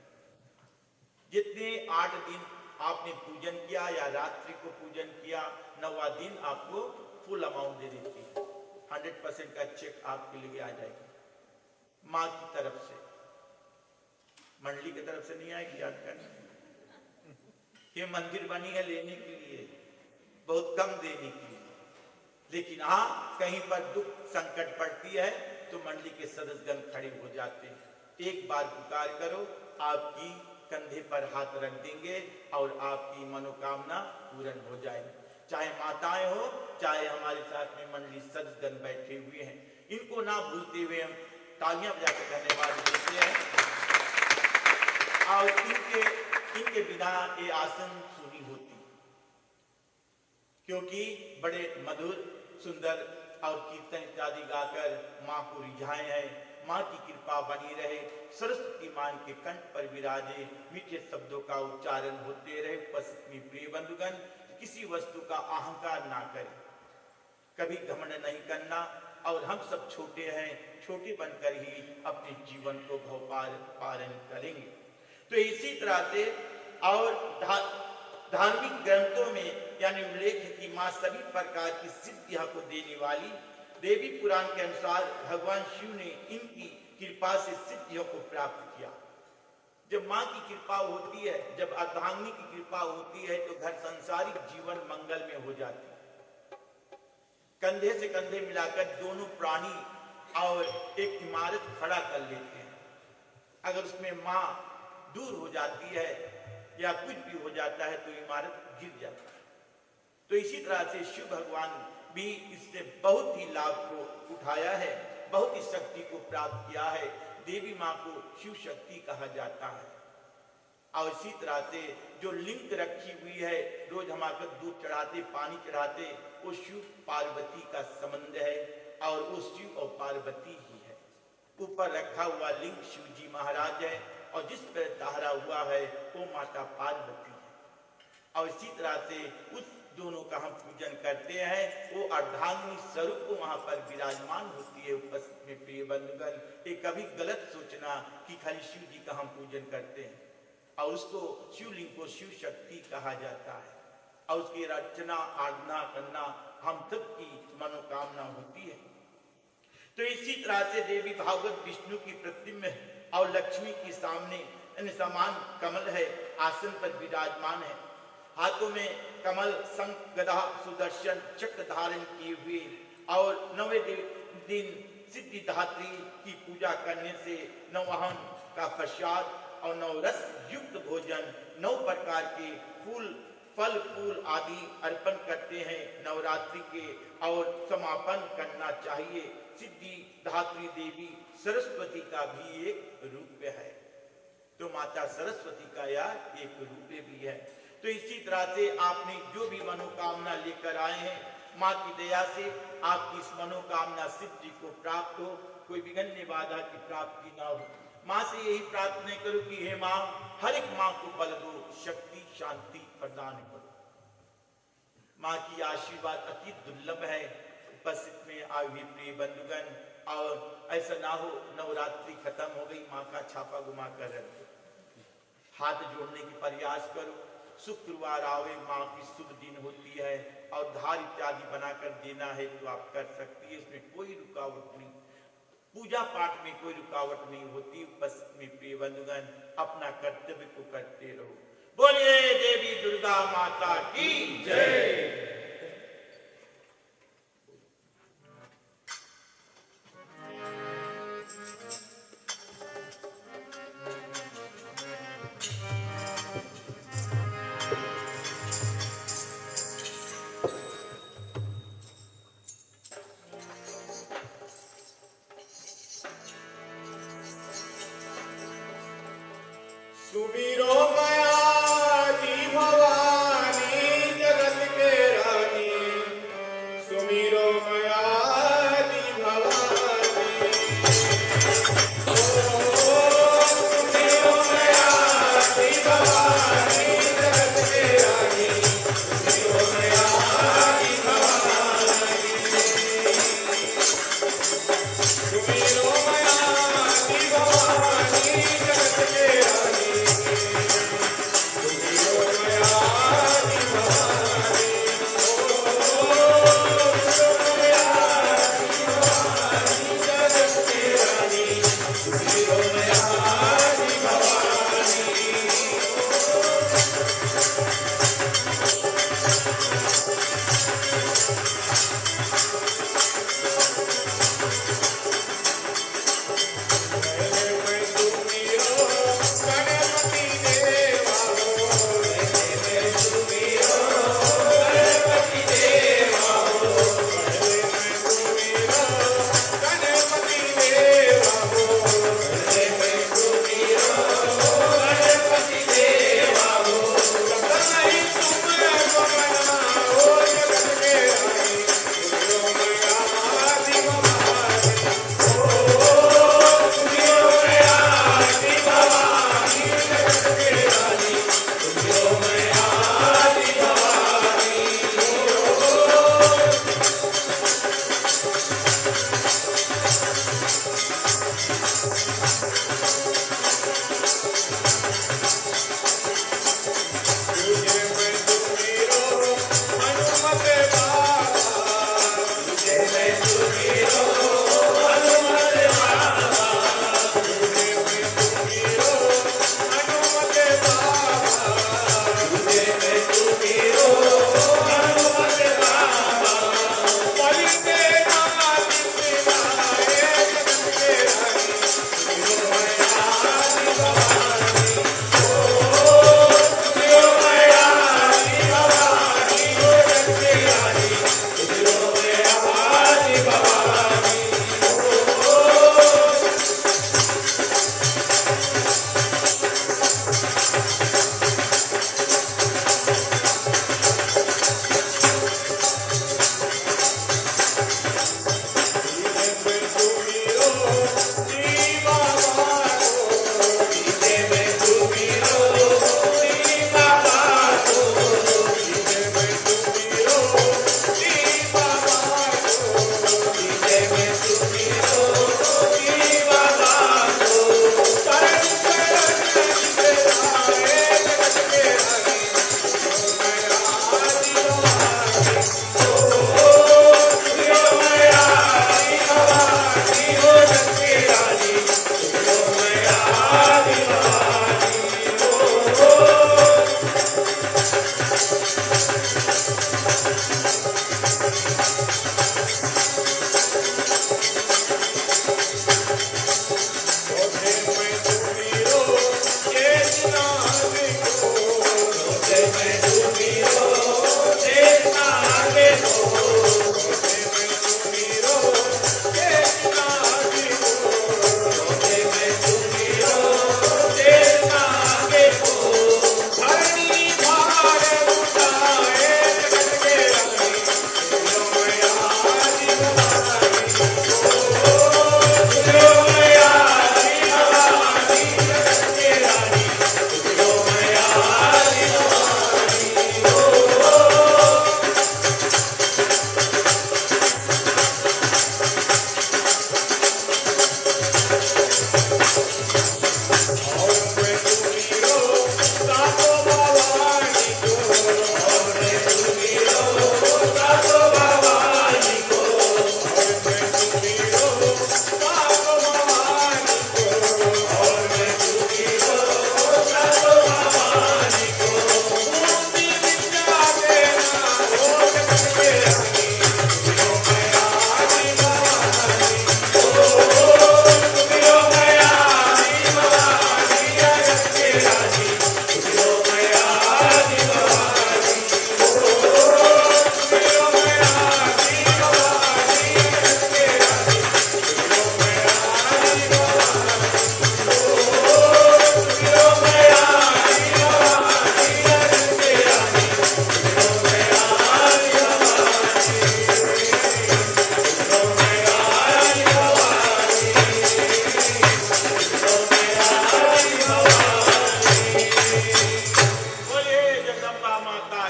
जितने 8 दिन आपने पूजन किया या रात्रि को पूजन किया, 9वां दिन आपको फुल अमाउंट दे देती है। 100% का चेक आपके लिए आ जाएगा माँ की तरफ से, मंडली की तरफ से नहीं आएगी। याद करना, ये मंदिर बनी है लेने के लिए, बहुत कम देने के लिए, लेकिन हाँ कहीं पर दुख संकट पड़ती है तो मंडली के सदस्यगण खड़े हो जाते हैं। एक बार पुकार करो, आपकी कंधे पर हाथ रख देंगे और आपकी मनोकामना पूर्ण हो जाएगी। चाहे माताएं हो, चाहे हमारे साथ में मंडली सदस्यगण बैठे हुए हैं, इनको ना भूलते हुए हम तालियां बजाकर धन्यवाद देते हैं। और इनके बिना ये आसन सुनी होती, क्योंकि बड़े मधुर सुंदर और कीर्तन इत्यादि गाकर माँ को रिझाए हैं। माँ की कृपा बनी रहे, सरस्वती माँ के कंठ पर विराजे, मीठे शब्दों का उच्चारण होते रहे। उपस्थित में प्रिय बंधुगण, किसी वस्तु का अहंकार ना करें, कभी घमंड नहीं करना, और हम सब छोटे हैं, छोटे बनकर ही अपने जीवन को पालन करेंगे। तो इसी तरह से और धार्मिक ग्रंथों में यानी उल्लेख है कि माँ सभी प्रकार की सिद्धियों को देने वाली। देवी पुराण के अनुसार भगवान शिव ने इनकी कृपा से सिद्धियों को प्राप्त किया। जब माँ की कृपा होती है, जब अर्धांगिनी की कृपा होती है तो घर संसारिक जीवन मंगल में हो जाती है। कंधे से कंधे मिलाकर दोनों प्राणी और एक इमारत खड़ा कर लेते हैं। अगर उसमें माँ दूर हो जाती है या कुछ भी हो जाता है तो इमारत गिर जाती है। तो इसी तरह से शिव भगवान भी इससे बहुत ही लाभ को उठाया है, बहुत ही शक्ति को प्राप्त किया है। देवी माँ को शिव शक्ति कहा जाता है। और इसी तरह से जो लिंग रखी हुई है, रोज हम आकर दूध चढ़ाते, पानी चढ़ाते, वो शिव पार्वती का संबंध है और वो शिव और पार्वती ही है। ऊपर रखा हुआ लिंग शिव जी महाराज है और जिस पर धारा हुआ है वो माता पार्वती है। और इसी तरह से उस दोनों का हम पूजन करते हैं। वो अर्धांगिनी स्वरूप को वहां पर विराजमान होती है। उपस्थित में प्रिय बंधुगण, ये कभी गलत सोचना कि खाली शिव जी का हम पूजन करते हैं और उसको शिवलिंग को शिव शक्ति कहा जाता है और उसकी रचना आराधना करना हम सब की मनोकामना होती है। तो इसी तरह से देवी भागवत विष्णु की प्रतिमा और लक्ष्मी के सामने समान कमल है, आसन पर विराजमान है। हाथों में कमल, शंख, गदा, सुदर्शन चक्र धारण किए हुए और 9वें दिन सिद्धिदात्री की पूजा करने से नवहन का प्रसाद और 9 रस युक्त भोजन, 9 प्रकार के फल फूल आदि अर्पण करते हैं नवरात्रि के और समापन करना चाहिए। सिद्धिदात्री देवी सरस्वती का भी एक रूप है, तो माता सरस्वती का यह एक रूप भी है। तो इसी तरह से आपने जो भी मनोकामना लेकर आए हैं, माँ की दया से आपकी इस मनोकामना सिद्धि को प्राप्त हो, कोई विघ्न बाधा की प्राप्ति ना हो। माँ से यही प्रार्थना करो कि हे माँ, हर एक माँ को बल दो, शक्ति शांति प्रदान करो। माँ की आशीर्वाद अति दुर्लभ है। उपस्थित में आए हुए प्रिय बंधुगण, और ऐसा ना हो नवरात्रि खत्म हो गई, माँ का छापा घुमा कर रख दो। हाथ जोड़ने की प्रयास करो। शुक्रवार आवे, माँ की शुभ दिन होती है और धार इत्यादि बनाकर देना है तो आप कर सकती है, इसमें कोई रुकावट नहीं। पूजा पाठ में कोई रुकावट नहीं होती। उपस्थित में प्रिय बंधुगण अपना कर्तव्य को करते रहो। बोलिए देवी दुर्गा माता की जय। सुबीरो माया दी भवानी जगत के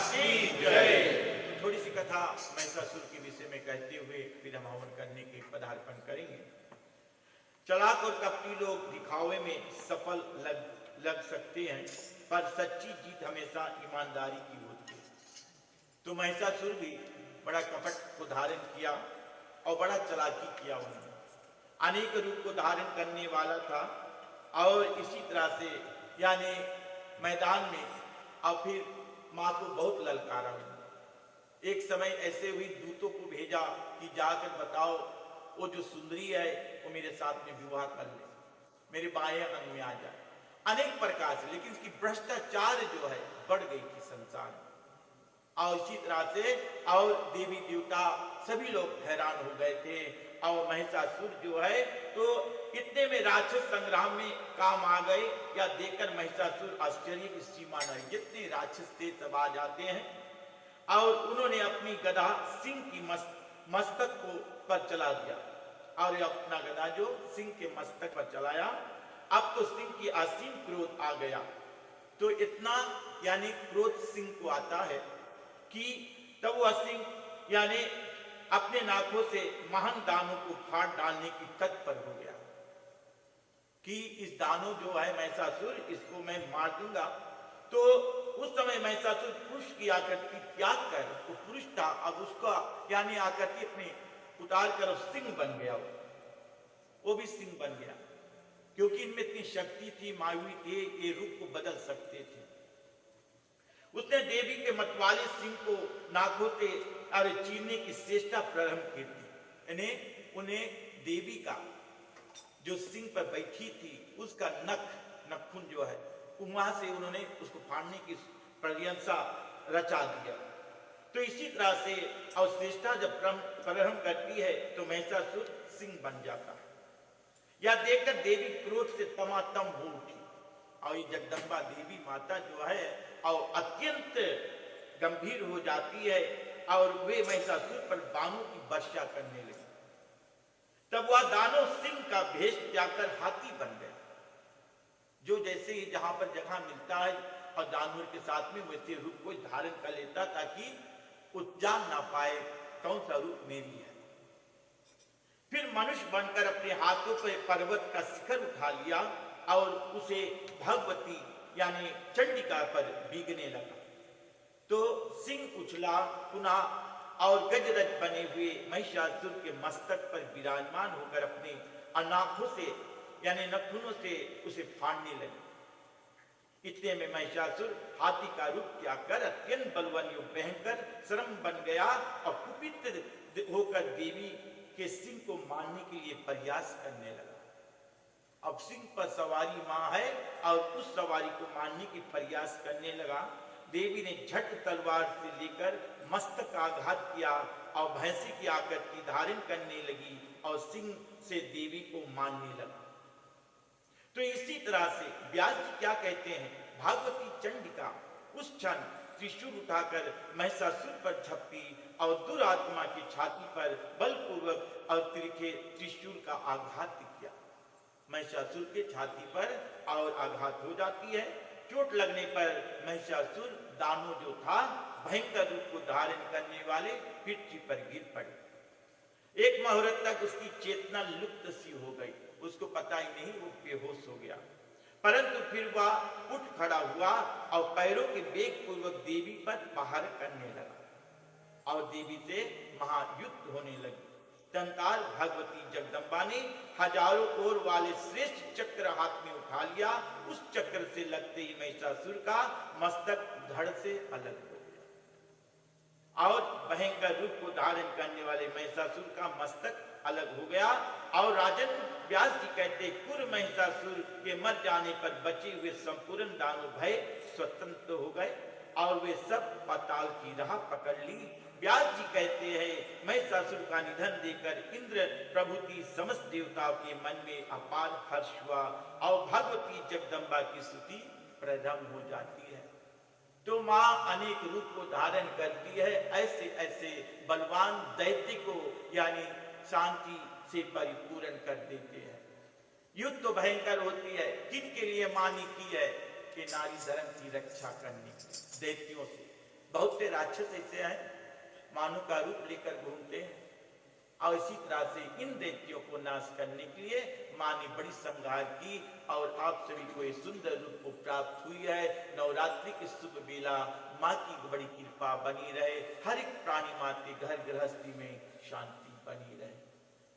की जय। थोड़ी सी कथा महिषासुर के विषय में कहते हुए फिर हम हवन करने के पदार्पण करेंगे। चालाक और कपटी लोग दिखावे में सफल लग सकते हैं, पर सच्ची जीत हमेशा ईमानदारी की होती है। तो महिषासुर भी बड़ा कपट को धारण किया और बड़ा चालाकी किया। उन्होंने अनेक रूप को धारण करने वाला था और इसी तरह से यानी मैदान में और फिर माँ को बहुत ललकारा। एक समय ऐसे हुई दूतों को भेजा कि जाकर बताओ वो जो सुंदरी है वो मेरे साथ में विवाह कर ले, मेरे बाएं अंग में आ जाए। अनेक प्रकार से, लेकिन इसकी भ्रष्टाचार जो है बढ़ गई थी संसार में। और इसी तरह से और देवी देवता सभी लोग हैरान हो गए थे। और महिषासुर जो है तो इतने में राक्षस संग्राम में काम आ गए। या देखकर महिषासुर आश्चर्य की सीमा नहीं, जितने राक्षस थे सब आ जाते हैं। और उन्होंने अपनी गदा सिंह की मस्तक को पर चला दिया और अपना गदा जो सिंह के मस्तक पर चलाया। अब तो सिंह की असीम क्रोध आ गया। तो इतना यानी क्रोध सिंह को आता है कि तब वह सिंह यानी अपने नाकों से महान दानों को फाड़ डालने की तत्पर हो गया कि इस दानों जो है महिषासुर, इसको मैं मार दूंगा। तो उस समय महिषासुर पुरुष की आकृति त्याग कर, वो पुरुष था, अब उसका यानी आकृति अपने उतार कर सिंह बन गया। वो भी सिंह बन गया क्योंकि इनमें इतनी शक्ति थी, मायावी थे, ये रूप को बदल सकते थे। उसने देवी के मतवाले सिंह को नाकों से चीरने की चेष्टा प्रारंभ की थी। उन्हें देवी का जो सिंह पर बैठी थी उसका नखून जो है वहां से उन्होंने उसको फाड़ने की प्रयत्न रचा दिया। तो इसी तरह से अवश्रेष्ठा जब प्रारंभ करती है तो महिषासुर सिंह बन जाता है। यह देखकर देवी क्रोध से तमातम हो उठी और ये जगदम्बा देवी माता जो है और अत्यंत गंभीर हो जाती है और वे महिषासुर पर बाणों की वर्षा करने लगी। तब वह दानव सिंह का भेष जाकर हाथी बन गया। जो जैसे ही जहां पर जगह मिलता है और दानव के साथ में वैसे रूप को धारण कर लेता ताकि वो जान ना पाए कौन सा रूप मेरी है। फिर मनुष्य बनकर अपने हाथों पर पर्वत का शिखर उठा लिया और उसे भगवती यानी चंडिका पर बीगने लगा। तो सिंह उछला पुनः और गजरज बने हुए महिषासुर के मस्तक पर विराजमान होकर अपने अनाखों से यानी नखूनों से उसे फाड़ने लगे। इतने में महिषासुर हाथी का रूप त्याग कर अत्यंत बलवान भयंकर श्रम बन गया और कुपित होकर देवी के सिंह को मारने के लिए प्रयास करने लगा। अब सिंह पर सवारी मां है और उस सवारी को मारने की प्रयास करने लगा। देवी ने झट तलवार से लेकर मस्तक आघात किया और भैंसी की आकृति धारण करने लगी और सिंह से देवी को मारने लगा। तो इसी तरह से व्यास जी क्या कहते हैं, भागवती चंडिका उस क्षण त्रिशूल उठाकर महिषासुर पर झपटी और दुरात्मा की छाती पर बलपूर्वक और तिरछे त्रिशूल का आघात किया। महिषासुर के छाती पर और आघात हो जाती है। चोट लगने पर महिषासुर दानव जो था भयंकर रूप को धारण करने वाले पृथ्वी पर गिर पड़े। एक मुहूर्त तक उसकी चेतना लुप्त सी हो गई, उसको पता ही नहीं, वो बेहोश हो गया। परंतु फिर वह उठ खड़ा हुआ और पैरों के वेग पूर्वक देवी पर प्रहार करने लगा और देवी से महायुद्ध होने लगी। तंतार भगवती जगदम्बा ने हजारों कोर वाले श्रेष्ठ चक्र हाथ में उठा लिया। उस चक्र से लगते ही महिषासुर का मस्तक धड़ से अलग हो गया और भयंकर रूप को धारण करने वाले महिषासुर का मस्तक अलग हो गया। और राजन व्यास जी कहते कुर महिषासुर के मर जाने पर बचे हुए संपूर्ण दानव भय स्वतंत्र हो गए और वे सब पाताल की राह पकड़ ली। व्यास जी कहते हैं महिषासुर का निधन देकर इंद्र प्रभुति समस्त देवताओं के मन में अपार हर्ष हुआ और भगवती जगदम्बा की स्तुति प्रथम हो जाती है। तो माँ अनेक रूप को धारण करती है, ऐसे ऐसे बलवान दैत्य को यानी शांति से परिपूर्ण कर देते हैं। युद्ध तो भयंकर होती है, किनके लिए मानी की है कि नारी धर्म की रक्षा करने दैत्यों से। बहुत से राक्षस ऐसे हैं मानव का रूप लेकर घूमते हैं, और इसी तरह से इन दैत्यों को नाश करने के लिए माँ ने बड़ी संहार की और आप सभी को ये सुंदर रूप को प्राप्त हुई है। नवरात्रि के शुभ बेला माँ की बड़ी कृपा बनी रहे, हर एक प्राणी माँ के घर गृहस्थी में शांति बनी रहे।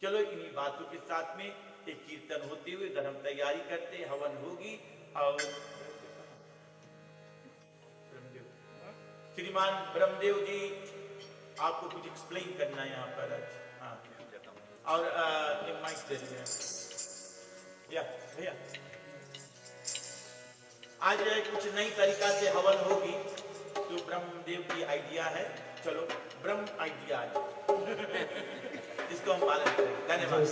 चलो इन्हीं बातों के साथ में एक कीर्तन होते हुए इधर हम तैयारी करते, हवन होगी। और श्रीमान ब्रह्मदेव जी आपको कुछ एक्सप्लेन करना है यहाँ पर आज। हाँ, और ये माइक दे दीजिए भैया। आज कुछ नई तरीका से हवन होगी, तो ब्रह्मदेव की आइडिया है, चलो ब्रह्म आइडिया इसको हम पालन करें। धन्यवाद।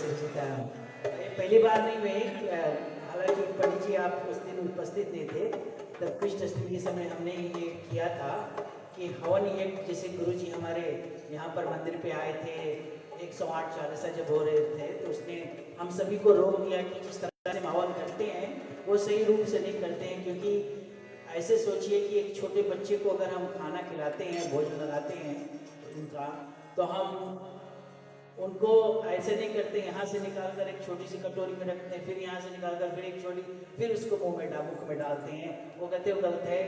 पहली बार नहीं हुई, हालांकि पंडित जी आप उस दिन उपस्थित नहीं थे, तब कृष्ण अष्टमी के समय हमने ये किया था कि हवन यज्ञ, जैसे गुरु जी हमारे यहाँ पर मंदिर पे आए थे, 108 चालीसा जब हो रहे थे, तो उसने हम सभी को रोक दिया कि जिस तरह से हवन करते हैं वो सही रूप से नहीं करते हैं। क्योंकि ऐसे सोचिए कि एक छोटे बच्चे को अगर हम खाना खिलाते हैं, भोजन लगाते हैं उनका, तो हम उनको ऐसे नहीं करते, यहाँ से निकाल कर एक छोटी सी कटोरी में रखते हैं, फिर यहाँ से निकाल कर फिर एक छोटी, फिर उसको मुख में डालते हैं। वो कहते हो गलत है,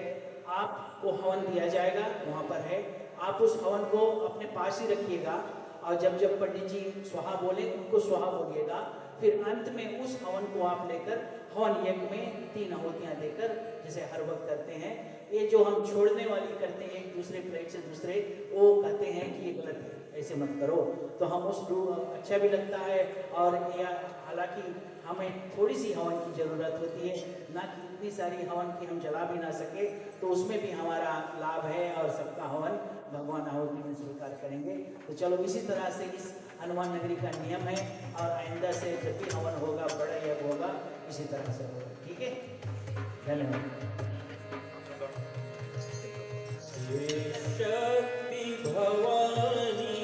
आपको हवन दिया जाएगा, वहाँ पर है, आप उस हवन को अपने पास ही रखिएगा, और जब जब पंडित जी स्वाहा बोले उनको स्वाहा बोलिएगा, फिर अंत में उस हवन को आप लेकर हवन यज्ञ में 3 आहुतियाँ देकर जैसे हर वक्त करते हैं। ये जो हम छोड़ने वाली करते हैं एक दूसरे प्लेट से दूसरे, वो कहते हैं कि ये गलत है, ऐसे मत करो। तो हम उस अच्छा भी लगता है, और हालांकि हमें थोड़ी सी हवन की ज़रूरत होती है, ना कि इतनी सारी हवन की हम जला भी ना सके, तो उसमें भी हमारा लाभ है, और सबका हवन भगवान आहुति में स्वीकार करेंगे। तो चलो इसी तरह से इस हनुमान नगरी का नियम है, और आइंदा से जब भी हवन होगा, बड़ा यज्ञ होगा, इसी तरह से होगा। ठीक है, धन्यवाद। शक्ति भवानी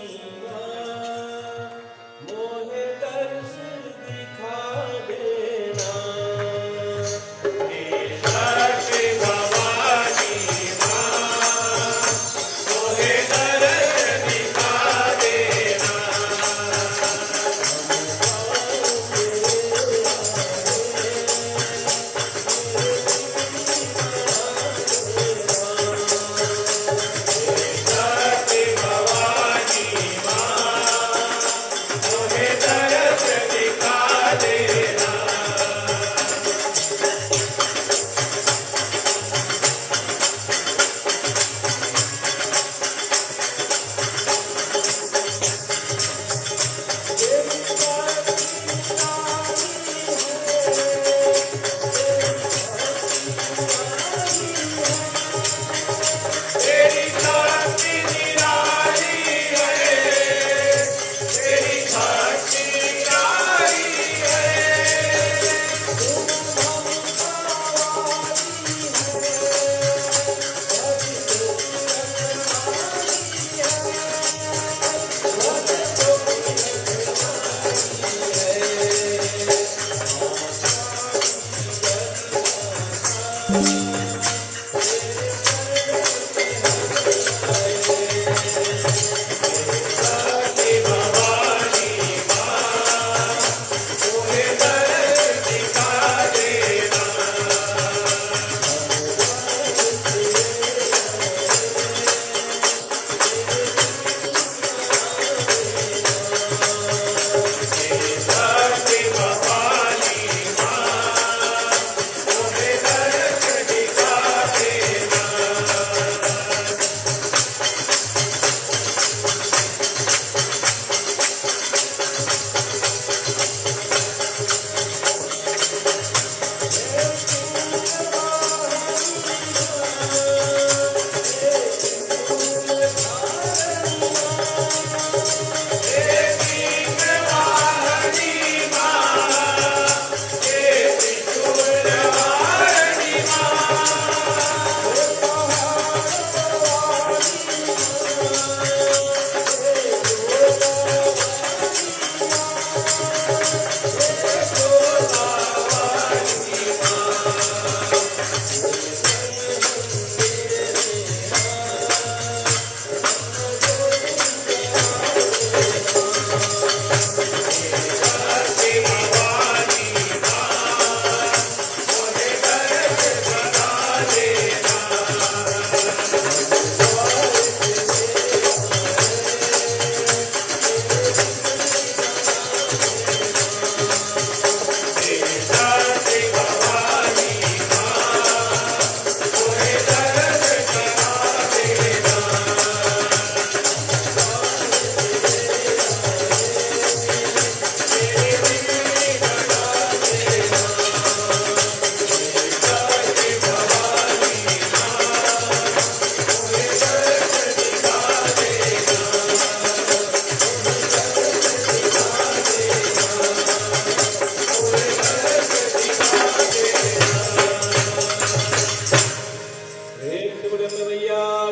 मोहे दर्श दिखा देना, शक्ति भवानी मोहे दर्श दिखा देना,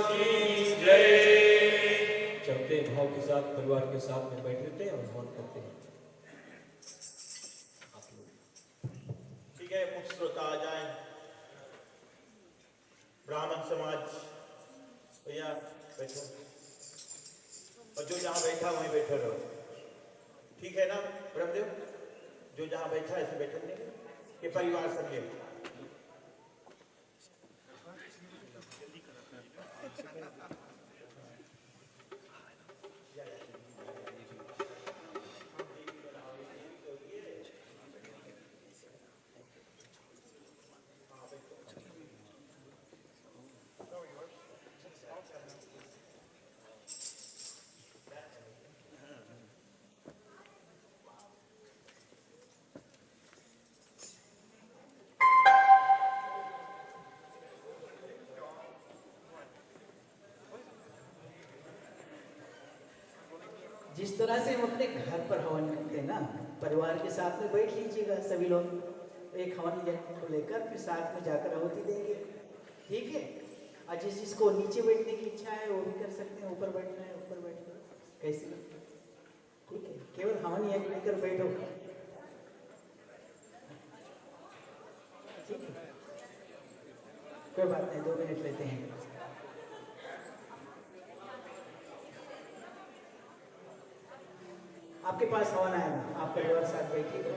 की जय। चलते भाव के साथ परिवार के साथ में बैठते हैं और हवन करते हैं। आप लोग ठीक है, मुख्य श्रोता आ जाए। ब्राह्मण समाज भैया बैठो, और जो जहां बैठा वहीं बैठे रहो, ठीक है ना ब्रह्मदेव? जो जहां बैठा ऐसे बैठे नहीं ये परिवार समझे। जिस तरह से हम अपने घर पर हवन करते हैं ना, परिवार के साथ में बैठ लीजिएगा सभी लोग, एक हवन यज्ञ को लेकर फिर साथ में जाकर आहुति देंगे, ठीक है? और जिसको नीचे बैठने की इच्छा है वो भी कर सकते हैं, ऊपर बैठना है ऊपर बैठना है, कैसे भी, ठीक है? केवल हवन यज्ञ लेकर बैठो, ठीक है? कोई बात नहीं, 2 मिनट लेते हैं। आपके पास हवन आएगा, आप परिवार साथ बैठिएगा।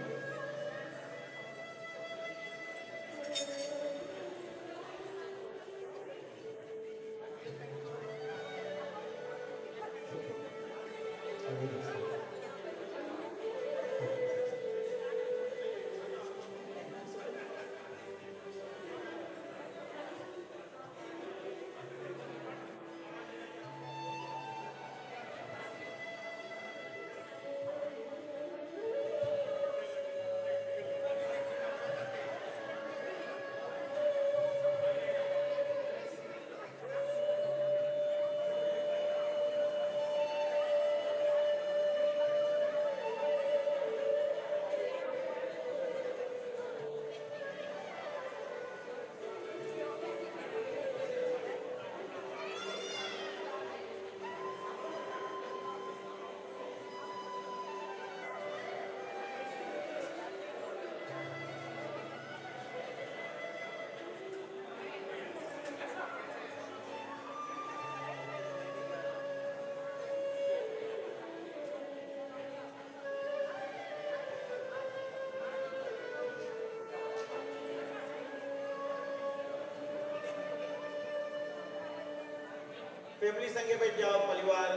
फैमिली संगे बैठ जाओ, परिवार,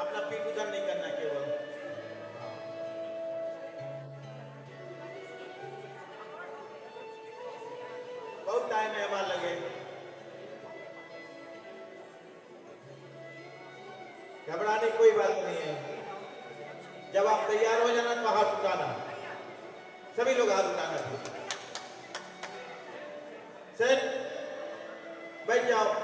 अपना पीठ उधर नहीं करना केवल। बहुत टाइम है हमारा लगे, घबराने की कोई बात नहीं है। जब आप तैयार हो जाना तो हाथ उठाना, सभी लोग हाथ उठाना। सेट, बैठ जाओ।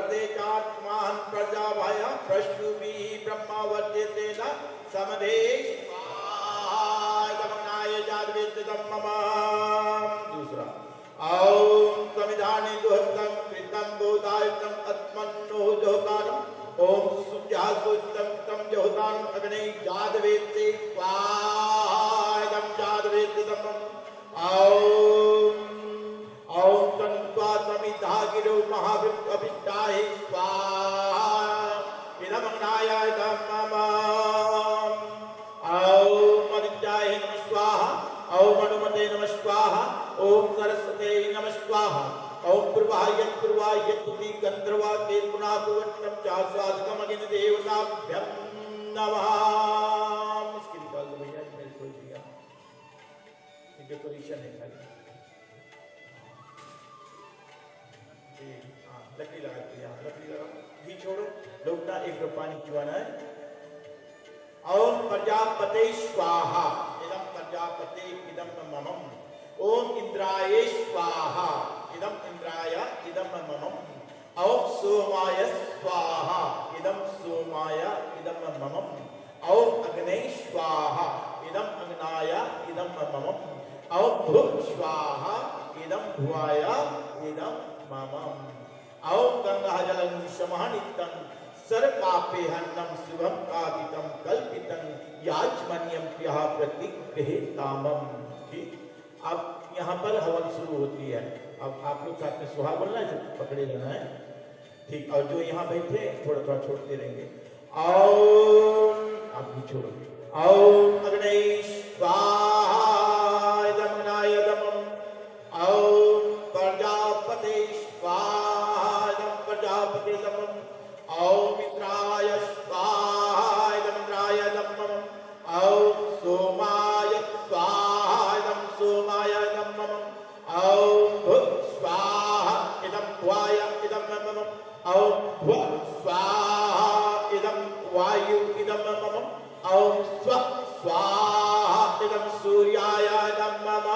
वर्ते चात्मान प्रजाभाय प्रश्युभि ब्रह्मा वर्तेते न समदेश गमनाय जातवेदम मम। दूसरा ओम समिधानि दुहतं कृतं बोधायतं आत्मन्नो जोतारम् ओम सुजासुतं तं जोतारम् अग्ने जातवेत्ते स्वाहायं जातवेदम। ओम ओम तन्वा समिधा गिरो महाविष्टाय स्वाहा इदं अग्नाय मम। ओम आदित्याय नमः स्वाहा ओम अनुमते नमः स्वाहा ओम सरस्वते नमः स्वाहा ओम पूर्वाय तुति गंधर्वा के पुनाकुवट्टम चास्वादकम अग्नि देवताभ्यं नमः। इसकी निकाल दो भैया, मेरे को दिया ये डेकोरेशन है खाली। हाँ लकड़ी लगा दिया, लकड़ी लगा घी छोड़ो लोटा एक ड्रॉप पानी चुवाना है। ओम प्रजापते स्वाहा इदं प्रजापते इदं मम। ओम इंद्राय स्वाहा इदं इंद्राय इदं मम। ओम सोमाय स्वाहा इदं सोमाय इदं मम। ओम अग्ने स्वाहा इदं अग्नाय इदं मम। ओम भुव स्वाहा इदं भुवाय इदं मम। ओम गंगाजलं समानितं सर्वपापे हन्नं शुभं कादितं कल्पितं याचमन्यं प्रियः प्रतिगृहीतामम्। ठीक, अब यहाँ पर हवन शुरू होती है। अब आप लोग साथ में सुहा बोलना है, पकड़े रहना है। ठीक, और जो यहाँ बैठे थोड़ा थोड़ा छोड़ते रहेंगे। ओम आप भी छोड़ो। ओम अग्ने स्वाहा इदं अग्नाय दमम्। ओम प्रजापते स्वाहा इदं प्रजापते दमम्। ओम इंद्राय स्वाहा इदं इंद्राय दमम्। ओम सोमाय स्वाहा इदं सोमाय दमम्। ओम भुव स्वाहा इदं भुवाय इदं मम। ओम भुव स्वाहा इदं वायु इदं मम। ओम स्व स्वाहा इदं सूर्याय इदं मम।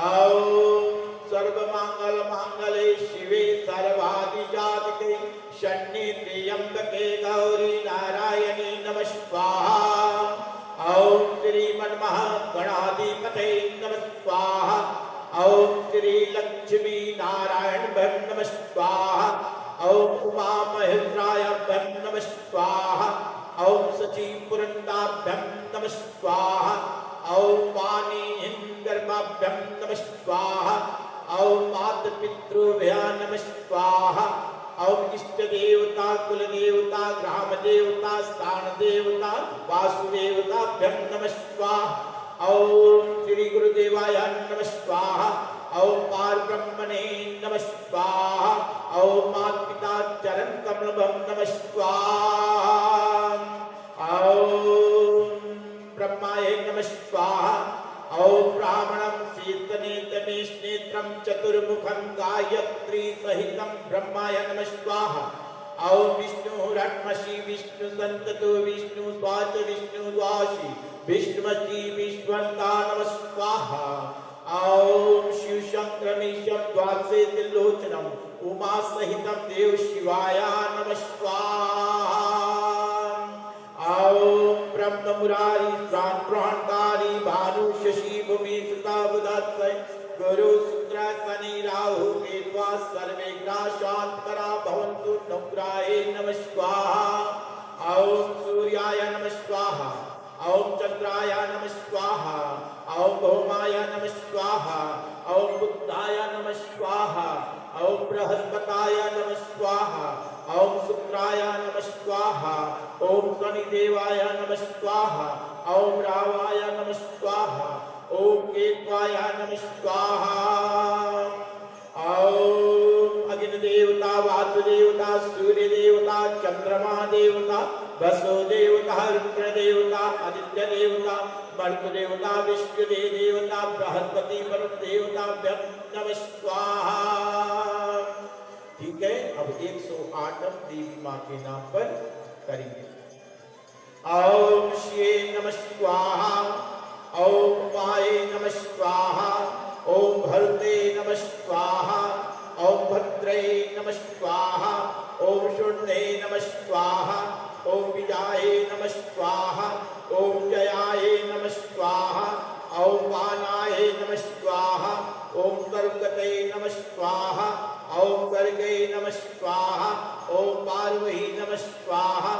ओम सर्वमंगल मांगले शिवे सर्वादिजातिके शरण्ये त्र्यंबके गौरी नारायणी नमः स्वाहा। ओम श्रीमन्महागणाधिपते नमः स्वाहा। ओम श्री लक्ष्मी नारायण भं नमः स्वाहा। ओम उमा महेन्द्राय भं नमः स्वाहा। ओम सची पुरंदाभ्यं नमः स्वाहा। ओम वाणी हिंगर्भाभ्यं नमः स्वाहा। ओम मातृपितृभ्यः नमः स्वाहा। ओम इष्ट देवता कुल देवता ग्राम देवता स्थान देवता वासुदेवताभ्यं नमः स्वाहा। ओम श्री गुरुदेवाय नमः स्वाहा। ओम पारब्रह्मणे नमः स्वाहा। ओम माता पिता चरण कमलभं नमः स्वाहा। ओम ब्रह्माय नमः स्वाहा। ओम ब्राह्मणं शीतनेत्रमेष्नेत्रं चतुर्मुखं गायत्री सहितं ब्रह्माय नमः स्वाहा। ओम विष्णुरत्मसि विष्णु संततो विष्णु स्वाच विष्णु द्वासी विष्णुमती विश्वन्ता नमः स्वाहा। ओम शिव शंकरमीशं द्वादशे त्रिलोचनम् उमा सहितं देव शिवाय नमः स्वाहा। ओम ब्रह्म मुरारी प्राण प्राणकारी भानु शशि भूमि सुता बुधात्सय गुरु शुक्र शनि राहु केतवा सर्वे ग्रह शांतकरा भवन्तु नवग्रहाय नमः स्वाहा। ओम सूर्याय नमः स्वाहा। ओम चंद्राय नमः स्वाहा। ओम भौमाय नमः स्वाहा। ओम बुद्धाय नमः स्वाहा। ओम बृहस्पताय नमः स्वाहा। ओम शुक्राय नमः स्वाहा। ओम शनिदेवाय नमः स्वाहा। ओम रावाय नमः स्वाहा। ओम केतवाय नमः स्वाहा। ओम अग्नि देवता वायु देवता सूर्य देवता चंद्रमा देवता वसु देवता रुद्र देवता आदित्य देवता मरुत देवता विष्णु देवता बृहस्पति वरुण देवता नमः स्वाहा। ठीक है, अब 108 देवी माँ के नाम पर करेंगे। ओम श्री नमः स्वाहा। ओम माये नमः स्वाहा। ओम भरते नमः स्वाहा। ओम भद्रे नमः स्वाहा। नमः स्वाहा ओम विजयाय नमः स्वाहा ओम जयाय नमः स्वाहा ओम पानाय नमः स्वाहा ओम कर्कटे नमः स्वाहा ओम गर्गे नमः स्वाहा ओम पार्वही नमः स्वाहा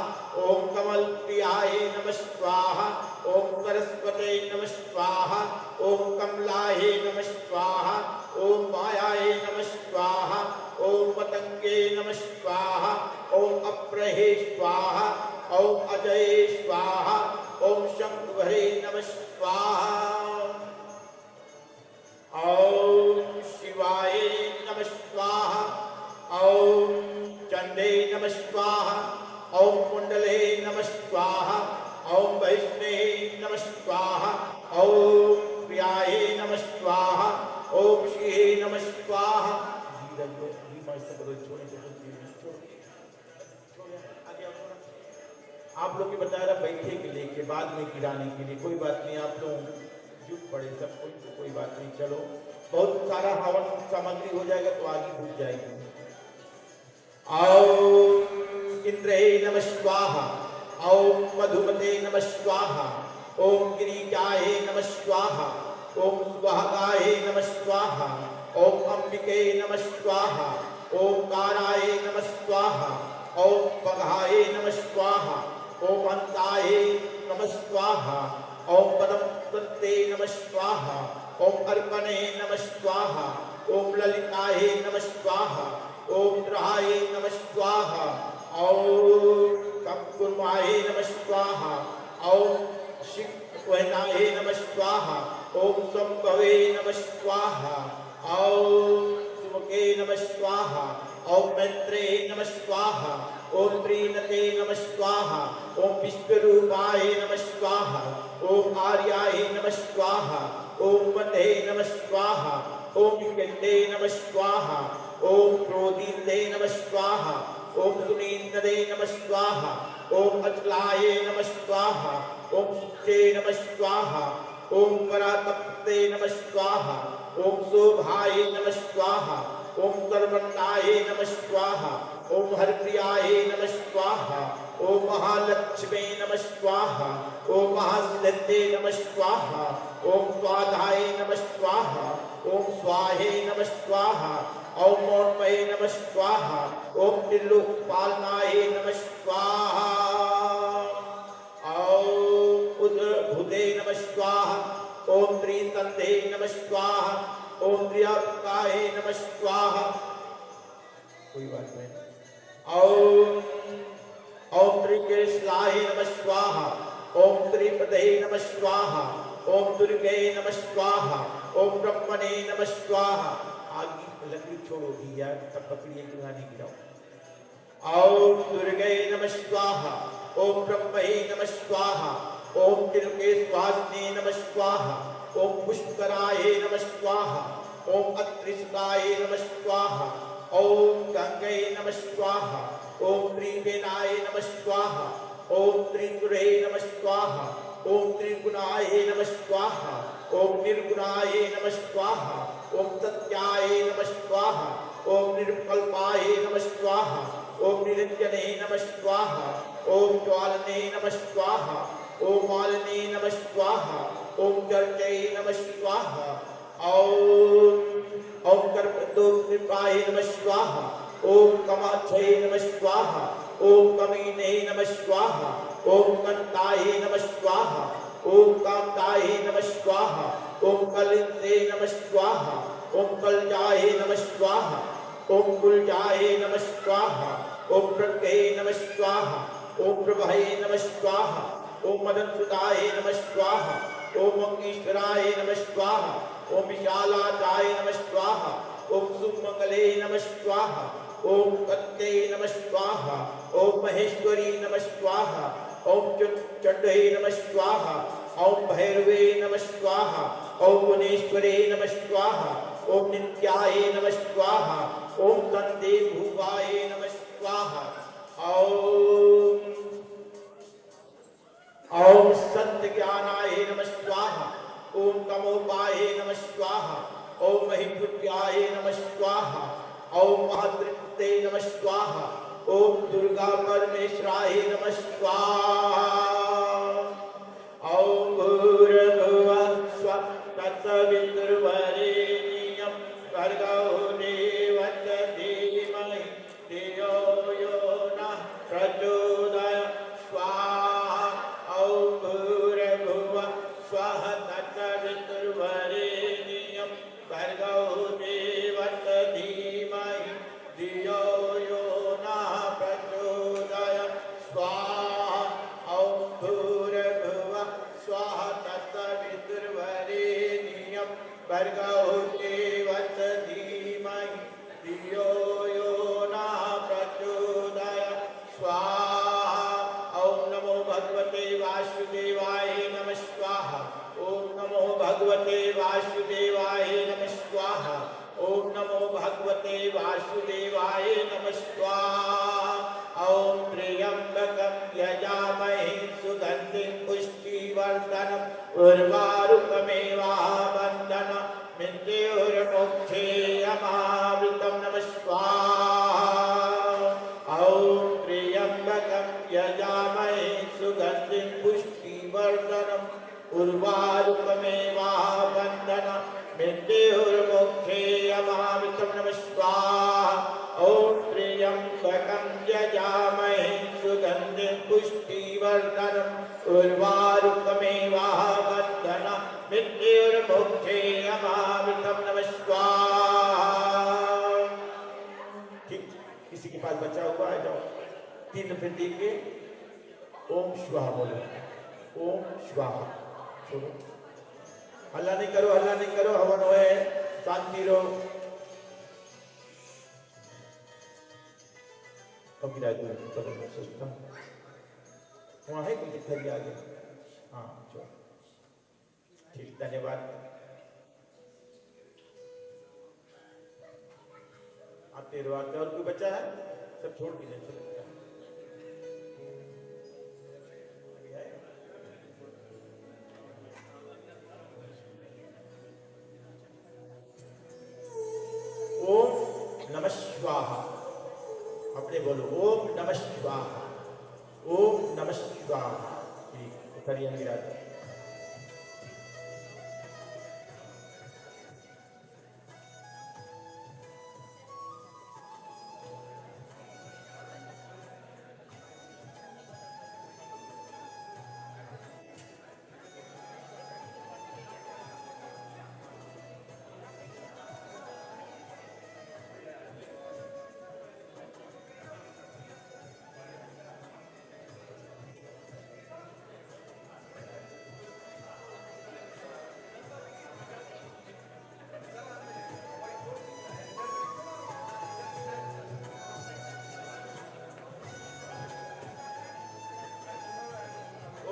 ओम कमल प्रियाय नमः स्वाहा ओम सरस्वते नमः स्वाहा ओम कमलाय नमः स्वाहा ओम मायाय नमः स्वाहा ओम पतंगे नमः स्वाहा ओम अप्रहे स्वाहा ओम अजय स्वाहा ओम शंभरे नमः स्वाहा ओम शिवाय नमः स्वाहा ओम चंडे नमः स्वाहा ओम कुंडले नमः स्वाहा ओम वैष्णे नमः स्वाहा ओम प्रियाय नमः स्वाहा ओम श्रीहे नमः स्वाहा। आप लोग की बता रहा बैठे के लिए के बाद में गिराने के लिए कोई बात नहीं, आप लोग जुट पड़े सब कोई बात नहीं। चलो बहुत सारा हवन सामग्री हो जाएगा तो आगे भूल जाएगी। ओम इंद्रे नमः स्वाहा ओम मधुमते नमः स्वाहा ओम गिरिजाय नमः स्वाहा ओम स्वाहाय नमः स्वाहा ओम अंबिके नमः स्वाहा ओम काराय नमः स्वाहा ओम पघाय नमः स्वाहा ओम अंताय नमः स्वाहा ओम पदमते नमः स्वाहा ओम अर्पणे नमः स्वाहा ओम ललिताय नमः स्वाहा ओम द्रहाय नमः स्वाहा ओम कंकुर्माय नमः स्वाहा ओम शिवनाय नमः स्वाहा ओम संभवे नमः स्वाहा ओम सुमुखे नमः स्वाहा ओम मैत्रे नमः स्वाहा ओम प्रीणते नमः स्वाहा ओम विश्वरूपाय नमः स्वाहा ओम आर्याय नमः स्वाहा ओम मते नमः स्वाहा ओम विकटे नमः स्वाहा ओम क्रोधीन्दे नमः स्वाहा ओम सुनीन्दे नमः स्वाहा ओम अचलाय नमः स्वाहा ओम सुचे नमः स्वाहा ओम परातप्ते नमः स्वाहा ओम शोभाय नमः स्वाहा ओम सर्वन्नाय नमः स्वाहा ओम हरप्रियाय नमः स्वाहा ओम महालक्ष्मी नमः स्वाहा ओम महासिद्धे नमः स्वाहा ओम स्वाधाय नमः स्वाहा ओम स्वाहे नमः स्वाहा ओम मौनमय नमः स्वाहा ओम त्रिलोकपालनाय नमः स्वाहा ओम उद्भुते नमः स्वाहा ओम त्रिसंधे नमः स्वाहा ओम त्रियाकाय नमः स्वाहा। कोई बात नहीं। ओम त्रिकेशलाय नमः स्वाहा ओम त्रिपदे नमः स्वाहा ओम दुर्गे नमः स्वाहा ओम ब्रह्मणे नमः स्वाहा। आगे लकड़ी छोड़ो भी यार, तब पकड़िए दुहानी गिराओ। ओम दुर्गे नमः स्वाहा ओम ब्रह्मणे नमः स्वाहा ओम त्रिलोकेश्वासिने नमः स्वाहा ओम पुष्कराय नमः स्वाहा ओम अत्रिसुताय नमः स्वाहा ओम गंगे नमः स्वाहा ओम त्रिवेणाय नमः स्वाहा ओम त्रिपुरे नमः स्वाहा ओम त्रिगुणाय नमः स्वाहा ओम निर्गुणाय नमः स्वाहा ओम सत्याय नमः स्वाहा ओम निर्विकल्पाय नमः स्वाहा ओम निरंजने नमः स्वाहा ओम ज्वालने नमः स्वाहा ओम मालिने नमः स्वाहा ओम गर्जय नमः स्वाहा ओम कर्पूरनिपाय नमः स्वाहा ओम कमाक्षय नमः स्वाहा ओम कमीने नमः स्वाहा ओम कंताय नमः स्वाहा ओम कामताय नमः स्वाहा ओम कलिंदे नमः स्वाहा ओम कलजाय नमः स्वाहा ओम कुलजाय नमः स्वाहा ओम प्रज्ञे नमः स्वाहा ओम प्रभये नमः स्वाहा ओम मदनसुताय नमः स्वाहा ओम मंगेश्वराय नमः स्वाहा ओम विशालाचाय नमः स्वाहा ओम सुमंगले नमः स्वाहा ओम कत्ते नमः स्वाहा ओम महेश्वरी नमः स्वाहा ओम चंडे नमः स्वाहा ओम भैरवे नमः स्वाहा ओम गुणेश्वरे नमः स्वाहा ओम नित्याय नमः स्वाहा ओम कंदे भूवाय नमः स्वाहा ओम सत्य ज्ञानाय नमः स्वाहा ओम तमोपाय नमः स्वाहा ओम महिपुत्याय नमः स्वाहा ओम महात्रिपुते नमः स्वाहा ओम दुर्गा परमेश्वराय नमः स्वाहा ओम भूर्भुवः स्वः तत्सवितुर्वरेण्यं भर्गो देवस्य धीमहि धियो यो नः प्रचोदयात् स्वाहा ओम भूर्भुवः स्वः तत्सवितुर्वरेण्यं भर्गो देवस्य धीमहि धियो यो नः प्रचोदयात् स्वाहा ओम भूर्भुवः स्वः तत्सवितुर्वरेण्यं भर्गो देवस्य धीमहि धियो यो नः प्रचोदयात् स्वाहा ओम नमो भगवते वासुदेवाय नमः स्वाहा ओम नमो भगवते वासुदेवाय नमः स्वाहा ओम नमो भगवते वासुदेवाय नमः स्वाहा ओम त्र्यंबकं यजामहे सुगन्धिं पुष्टिवर्धनम् उर्वारुकमेवावन्दनं मृत्योर्मुक्षेयमावृतं नमः स्वाहा ओम त्र्यंबकं यजामहे सुगन्धिं पुष्टिवर्धनम् उर्वारुकमेवावन्दनं मृत्योर्मुक्षेयमावृतं नमः स्वाहा ओम त्र्यंबकं यजामहे सुगन्धिं पुष्टिवर्धनम् उर्वारुकमेवावन्दनं मृत्योर्मुक्षेयमावृतं नमः स्वाहा। ठीक, किसी के पास बचा हुआ है जाओ 3 दफे देख के ओम स्वाहा बोलो, ओम स्वाहा। छोड़ो, हल्ला नहीं करो, हल्ला नहीं करो, हवन होए, शांति रहो। वहाँ है कुछ थैली आगे, हाँ चलो ठीक, धन्यवाद। आते रहो, आते। और कोई बच्चा है? सब छोड़ दीजिए, चलो ओम नमः स्वाहा। अपने बोलो ओम नमः स्वाहा, ओम नमः स्वाहा। ठीक, करिए विराज।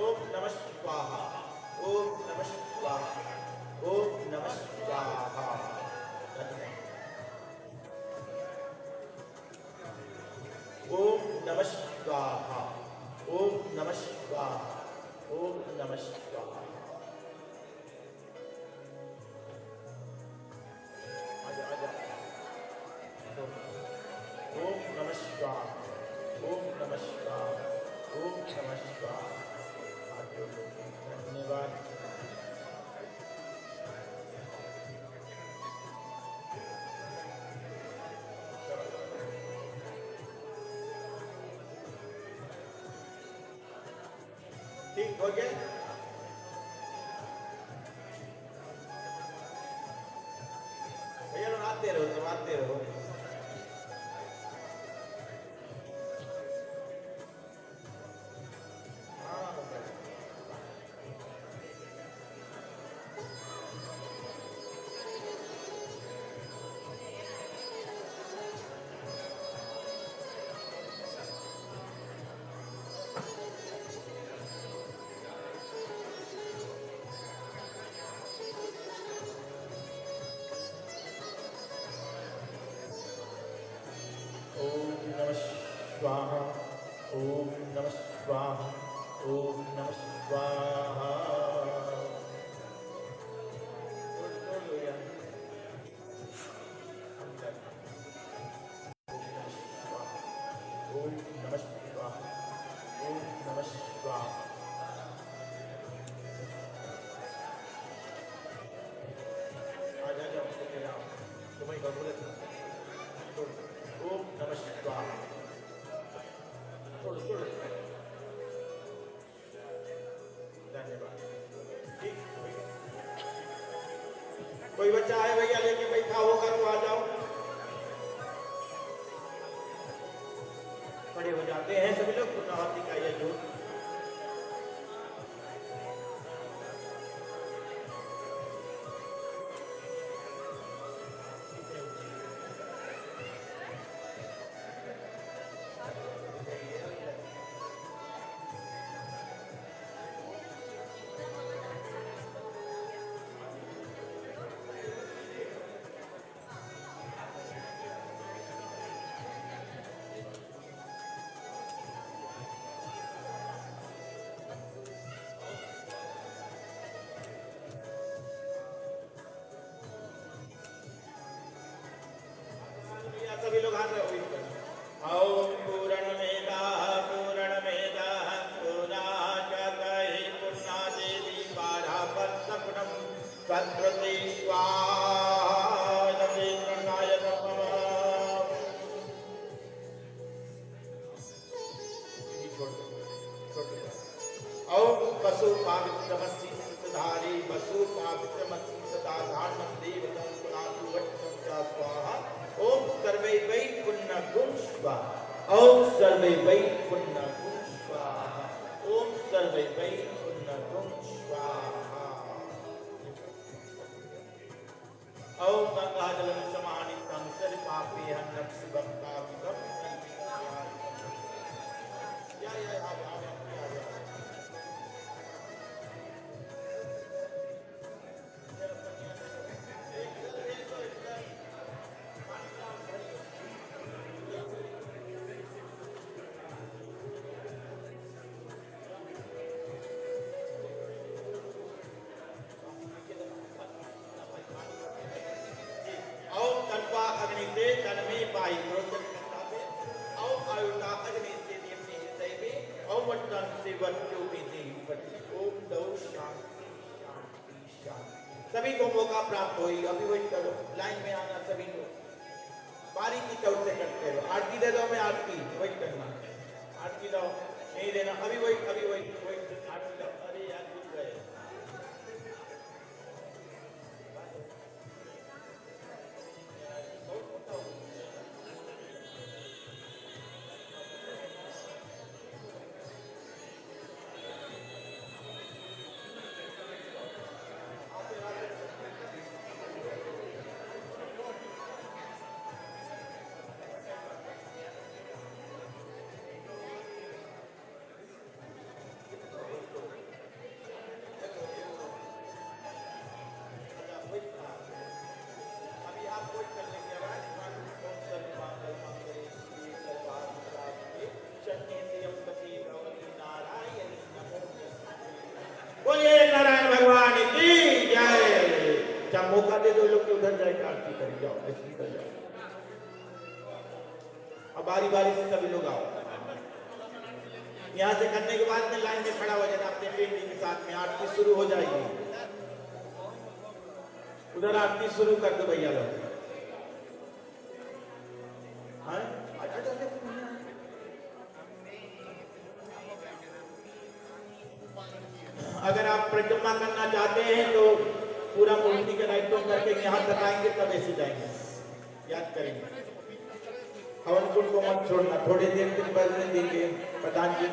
ओम नमः स्वाहा, ओम नमः स्वाहा, ओम नमः स्वाहा। ओम नमः स्वाहा, ओम नमः स्वाहा, ओम नमः स्वाहा। आजा आजा। ओम नमः स्वाहा, ओम नमः स्वाहा, ओम नमः स्वाहा। धन्यवाद। ठीक हो गया? भैया लोग आते रहो, तुम आते रहो। स्वाहा, ओम नमः स्वाहा, ओम नमः स्वाहा। ओम ठीक, कोई बच्चा है भैया लेके बैठा होगा तो आ जाओ। खड़े हो जाते हैं सभी लोग। पूर्णाहुति का यह जोत सभी लोग हाथ रखो। ओम पूर्णमेवाः पूर्णमेवाः पूर्णाचातये पूर्णादेवी पारापत्सपुरं सत्कृते स्वाहा नमः नमः। ओम वसु पावित्रमसि सतधारी वसु पावित्रमसि सदा धारणं देवतं पुनातु वट्टं च स्वाहा। ओम सर्वे वै पुण्य गुण स्वाहा। ओम सर्वे वै पुण्य गुण स्वाहा। ओम सर्वे वै पुण्य गुण स्वाहा। ओम गंगाजलं समाहितं सर्वपापेहं शिवं पावित्रं या सभी को मौका प्राप्त हुई। अभी वेट करो, लाइन में आना सभी लोग, बारी की तौर से करते हो। आरती दे दो, मैं आरती वेट करना, आरती दो, नहीं देना, अभी वेट आरती दो। अरे यार भूल गए। बोलिए नारायण भगवान की जय। क्या मौका दे दो लोग के उधर जाकर आरती कर जाओ, ऐसे निकल जाओ। अब बारी बारी से सभी लोग आओ। यहाँ से करने के बाद में लाइन में खड़ा हो जाना अपने पेंटिंग के साथ में। आरती शुरू हो जाएगी, उधर आरती शुरू कर दो भैया लोग। अगर आप परिक्रमा करना चाहते हैं तो पूरा मूर्ति के राइट करके यहाँ तक आएंगे, तब ऐसे जाएंगे, याद करेंगे। हवन कुंड को मत छोड़ना, थोड़ी देर तक बजने देंगे प्रधान जी।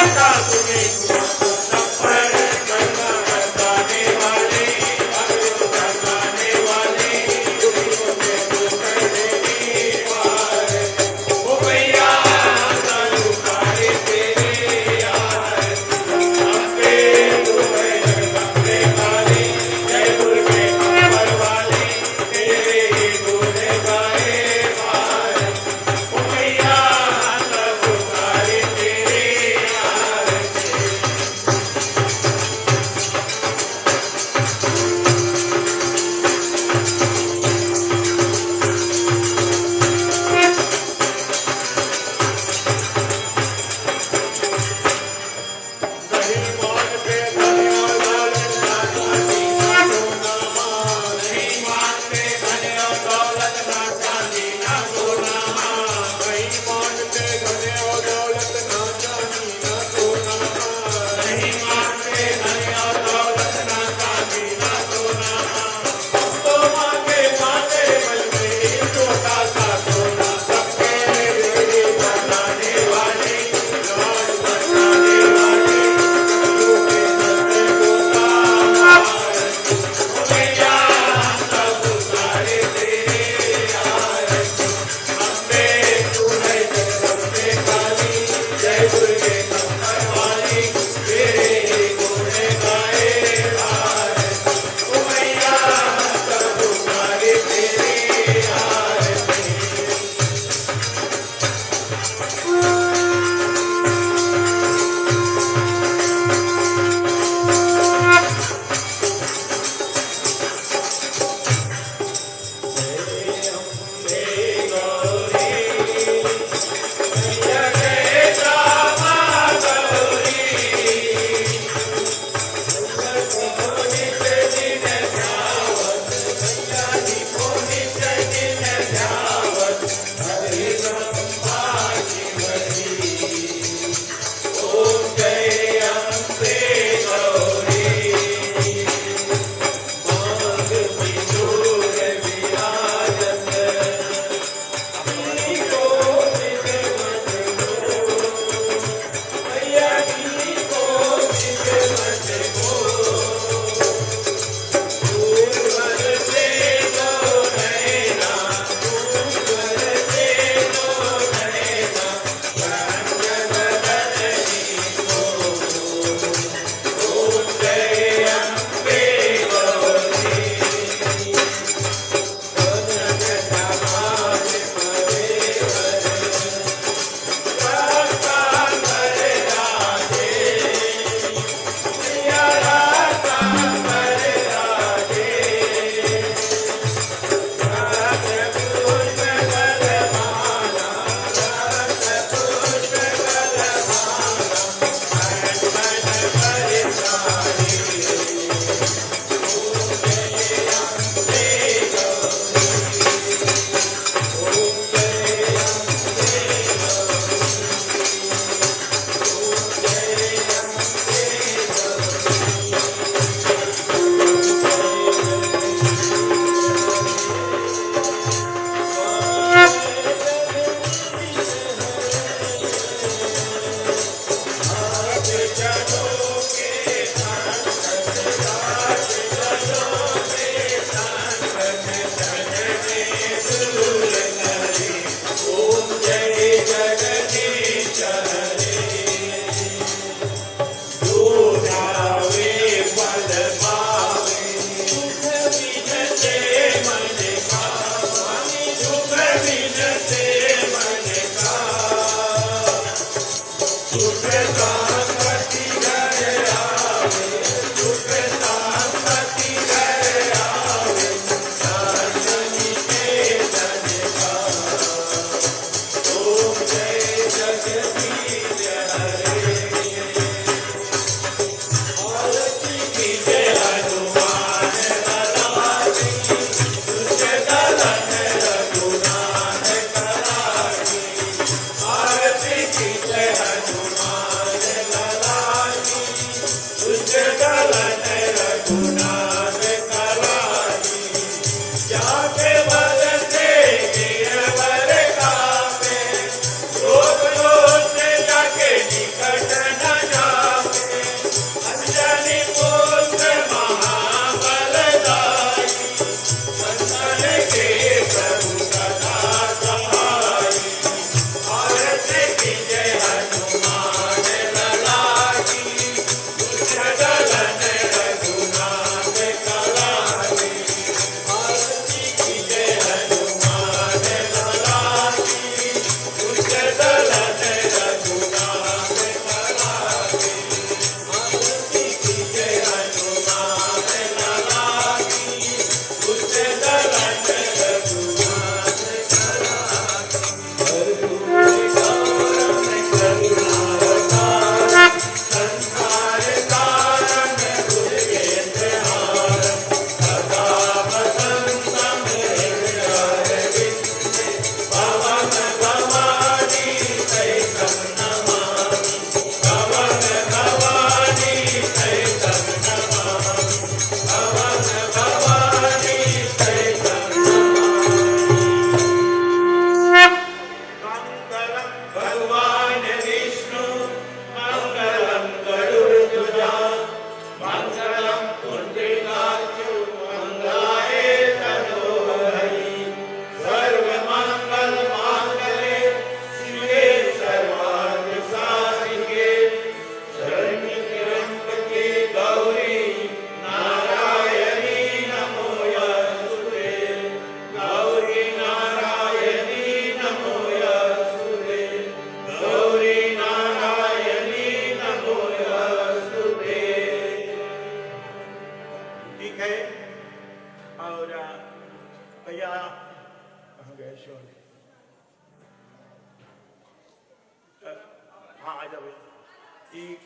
माता तुम्हें सब पर करुणा बरसाने वाली, भक्तों बरसाने वाली, दुखियों से दूर कर देने वाली। ओ मैया तरुकारे तेरे आरती, आपके दुहे जगदम्बे काली, जय दुर्गे अम्बर वाली, तेरे ही गुण गाए भारत। ओ मैया तरुकारे तेरे आरती।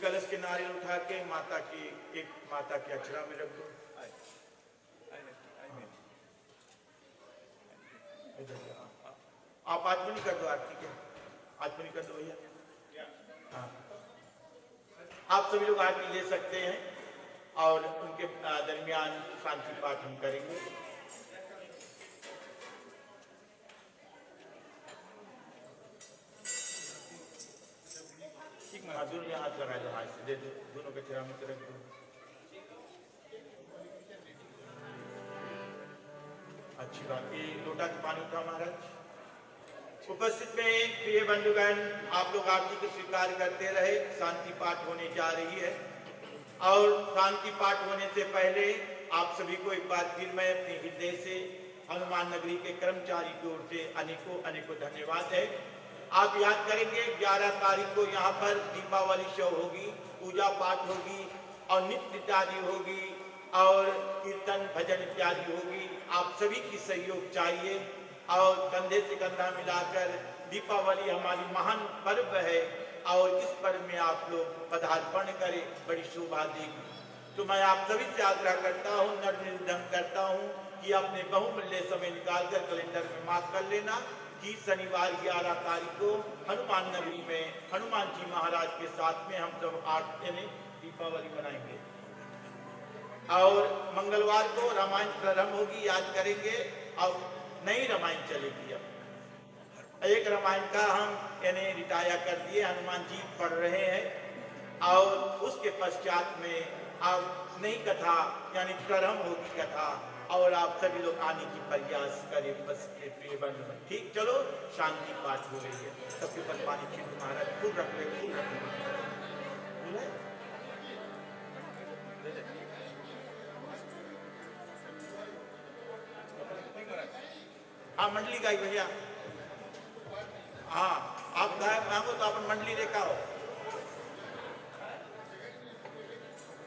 कलश के नारियल उठा के माता के अक्षरा में रख दो। आप आत्मनी कर दो, आरती के आत्मनी कर दो भैया। हाँ, आप सभी लोग आरती ले सकते हैं और उनके दरमियान शांति पाठ हम करेंगे। दोनों में हाथ लगा दो, हाथ से दे दो, दोनों के चेहरा में रख दो। अच्छी बात। ये लोटा के पानी उठा महाराज। उपस्थित में प्रिय बंधुगण, आप लोग आरती को स्वीकार करते रहे। शांति पाठ होने जा रही है और शांति पाठ होने से पहले आप सभी को एक बार फिर मैं अपने हृदय से हनुमान नगरी के कर्मचारी की ओर से अनेकों अनेकों धन्यवाद है। आप याद करेंगे 11 तारीख को यहाँ पर दीपावली शो होगी, पूजा पाठ होगी और नृत्य इत्यादि होगी और कीर्तन भजन इत्यादि होगी। आप सभी की सहयोग चाहिए और कंधे से कंधा मिलाकर दीपावली हमारी महान पर्व है और इस पर्व में आप लोग पदार्पण करें, बड़ी शोभा देगी। तो मैं आप सभी से आग्रह करता हूँ, निर्णय करता हूँ कि अपने बहुमूल्य समय निकालकर कैलेंडर में मार्क कर लेना कि शनिवार 11 तारीख को हनुमान नगरी में हनुमान जी महाराज के साथ में हम सब 8 दिन दीपावली मनाएंगे और मंगलवार को रामायण प्रारंभ होगी, याद करेंगे। और नई रामायण चलेगी। अब एक रामायण का हम यानी रिटाया कर दिए, हनुमान जी पढ़ रहे हैं और उसके पश्चात में अब नई कथा यानी प्रारंभ होगी कथा और आप सभी लोग आने की प्रयास करें। बस प्रिय बंधु, ठीक, चलो शांति पाठ हो रही है। सबके ऊपर पानी छिड़क महाराज, फूल रख ले, फूल रख ले। हाँ, मंडली गाई भैया। हाँ, आप गाय मांगो तो अपन मंडली लेकर आओ।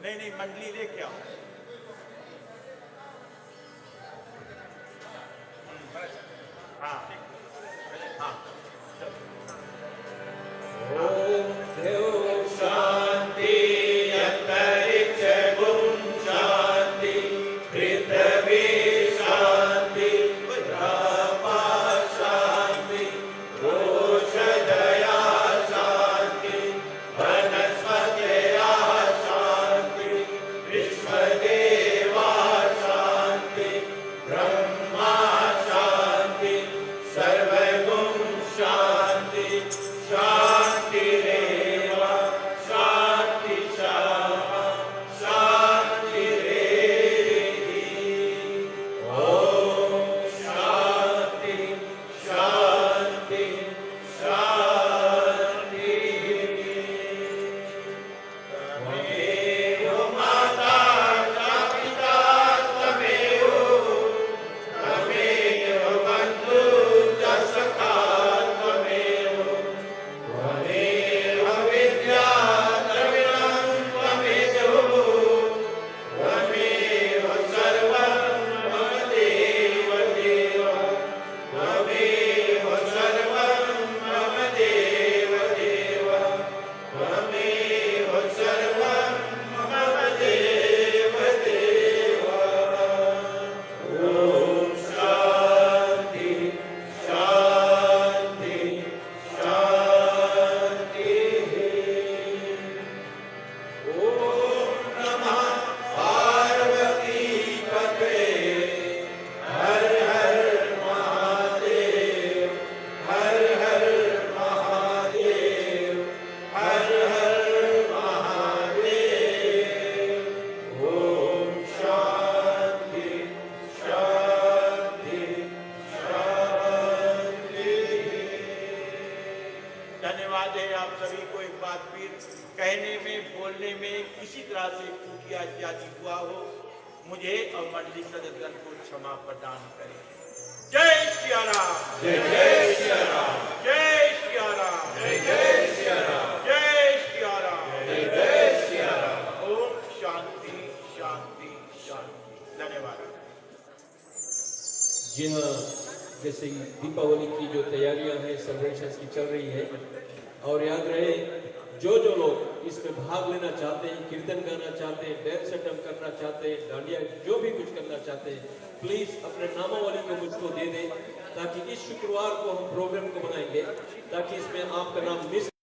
नहीं, मंडली लेके आओ। हाँ, ओम देव शांति अंतरिक्ष गुम शांति, पृथ्वी शांति, ब्रह्मा शांति, औषधया शांति, वनस्पतयः शांति, विश्वदेवा शांति, ब्रह्मा शांति, सर्वगुण शांति, शांतिरेव शांति शांतिरेधि। ओम शांति शांति शांति। त्वमेव माता पिता त्वमेव, त्वमेव बन्धुश्च सखा त्वमेव, त्वमेव विद्या द्रविणं त्वमेव, त्वमेव सर्वं मम देव देव, त्वमेव सर्वं मम देव देव, त्वमेव सर्वं मम देव देव। ओम शांति शांति शांति। ओम नमः पार्वती पते, हर हर महादेव, हर हर महादेव, हर हर महादेव। ओम शांति शांति शांति। धन्यवाद है आप सभी को। एक बात फिर कहने में बोलने में किसी तरह से टूटिया इत्यादि हुआ हो, मुझे और मंडली सदस्यगण को क्षमा प्रदान करें। जय श्री राम, जय जय श्री राम, जय श्री राम, जय जय श्री राम, जय श्री राम। जय जय श्री राम। ओम शांति शांति शांति। धन्यवाद। जी हाँ, जैसे ही दीपावली की जो तैयारियां हैं, सेलिब्रेशंस की चल रही है, और याद रहे जो लोग इसमें भाग लेना चाहते हैं, कीर्तन गाना चाहते हैं, डांस अटेम्प्ट करना चाहते हैं, डांडिया जो भी कुछ करना चाहते हैं, प्लीज अपने नामावली को मुझको दे दें, ताकि इस शुक्रवार को हम प्रोग्राम को बनाएंगे, ताकि इसमें आपका नाम मिस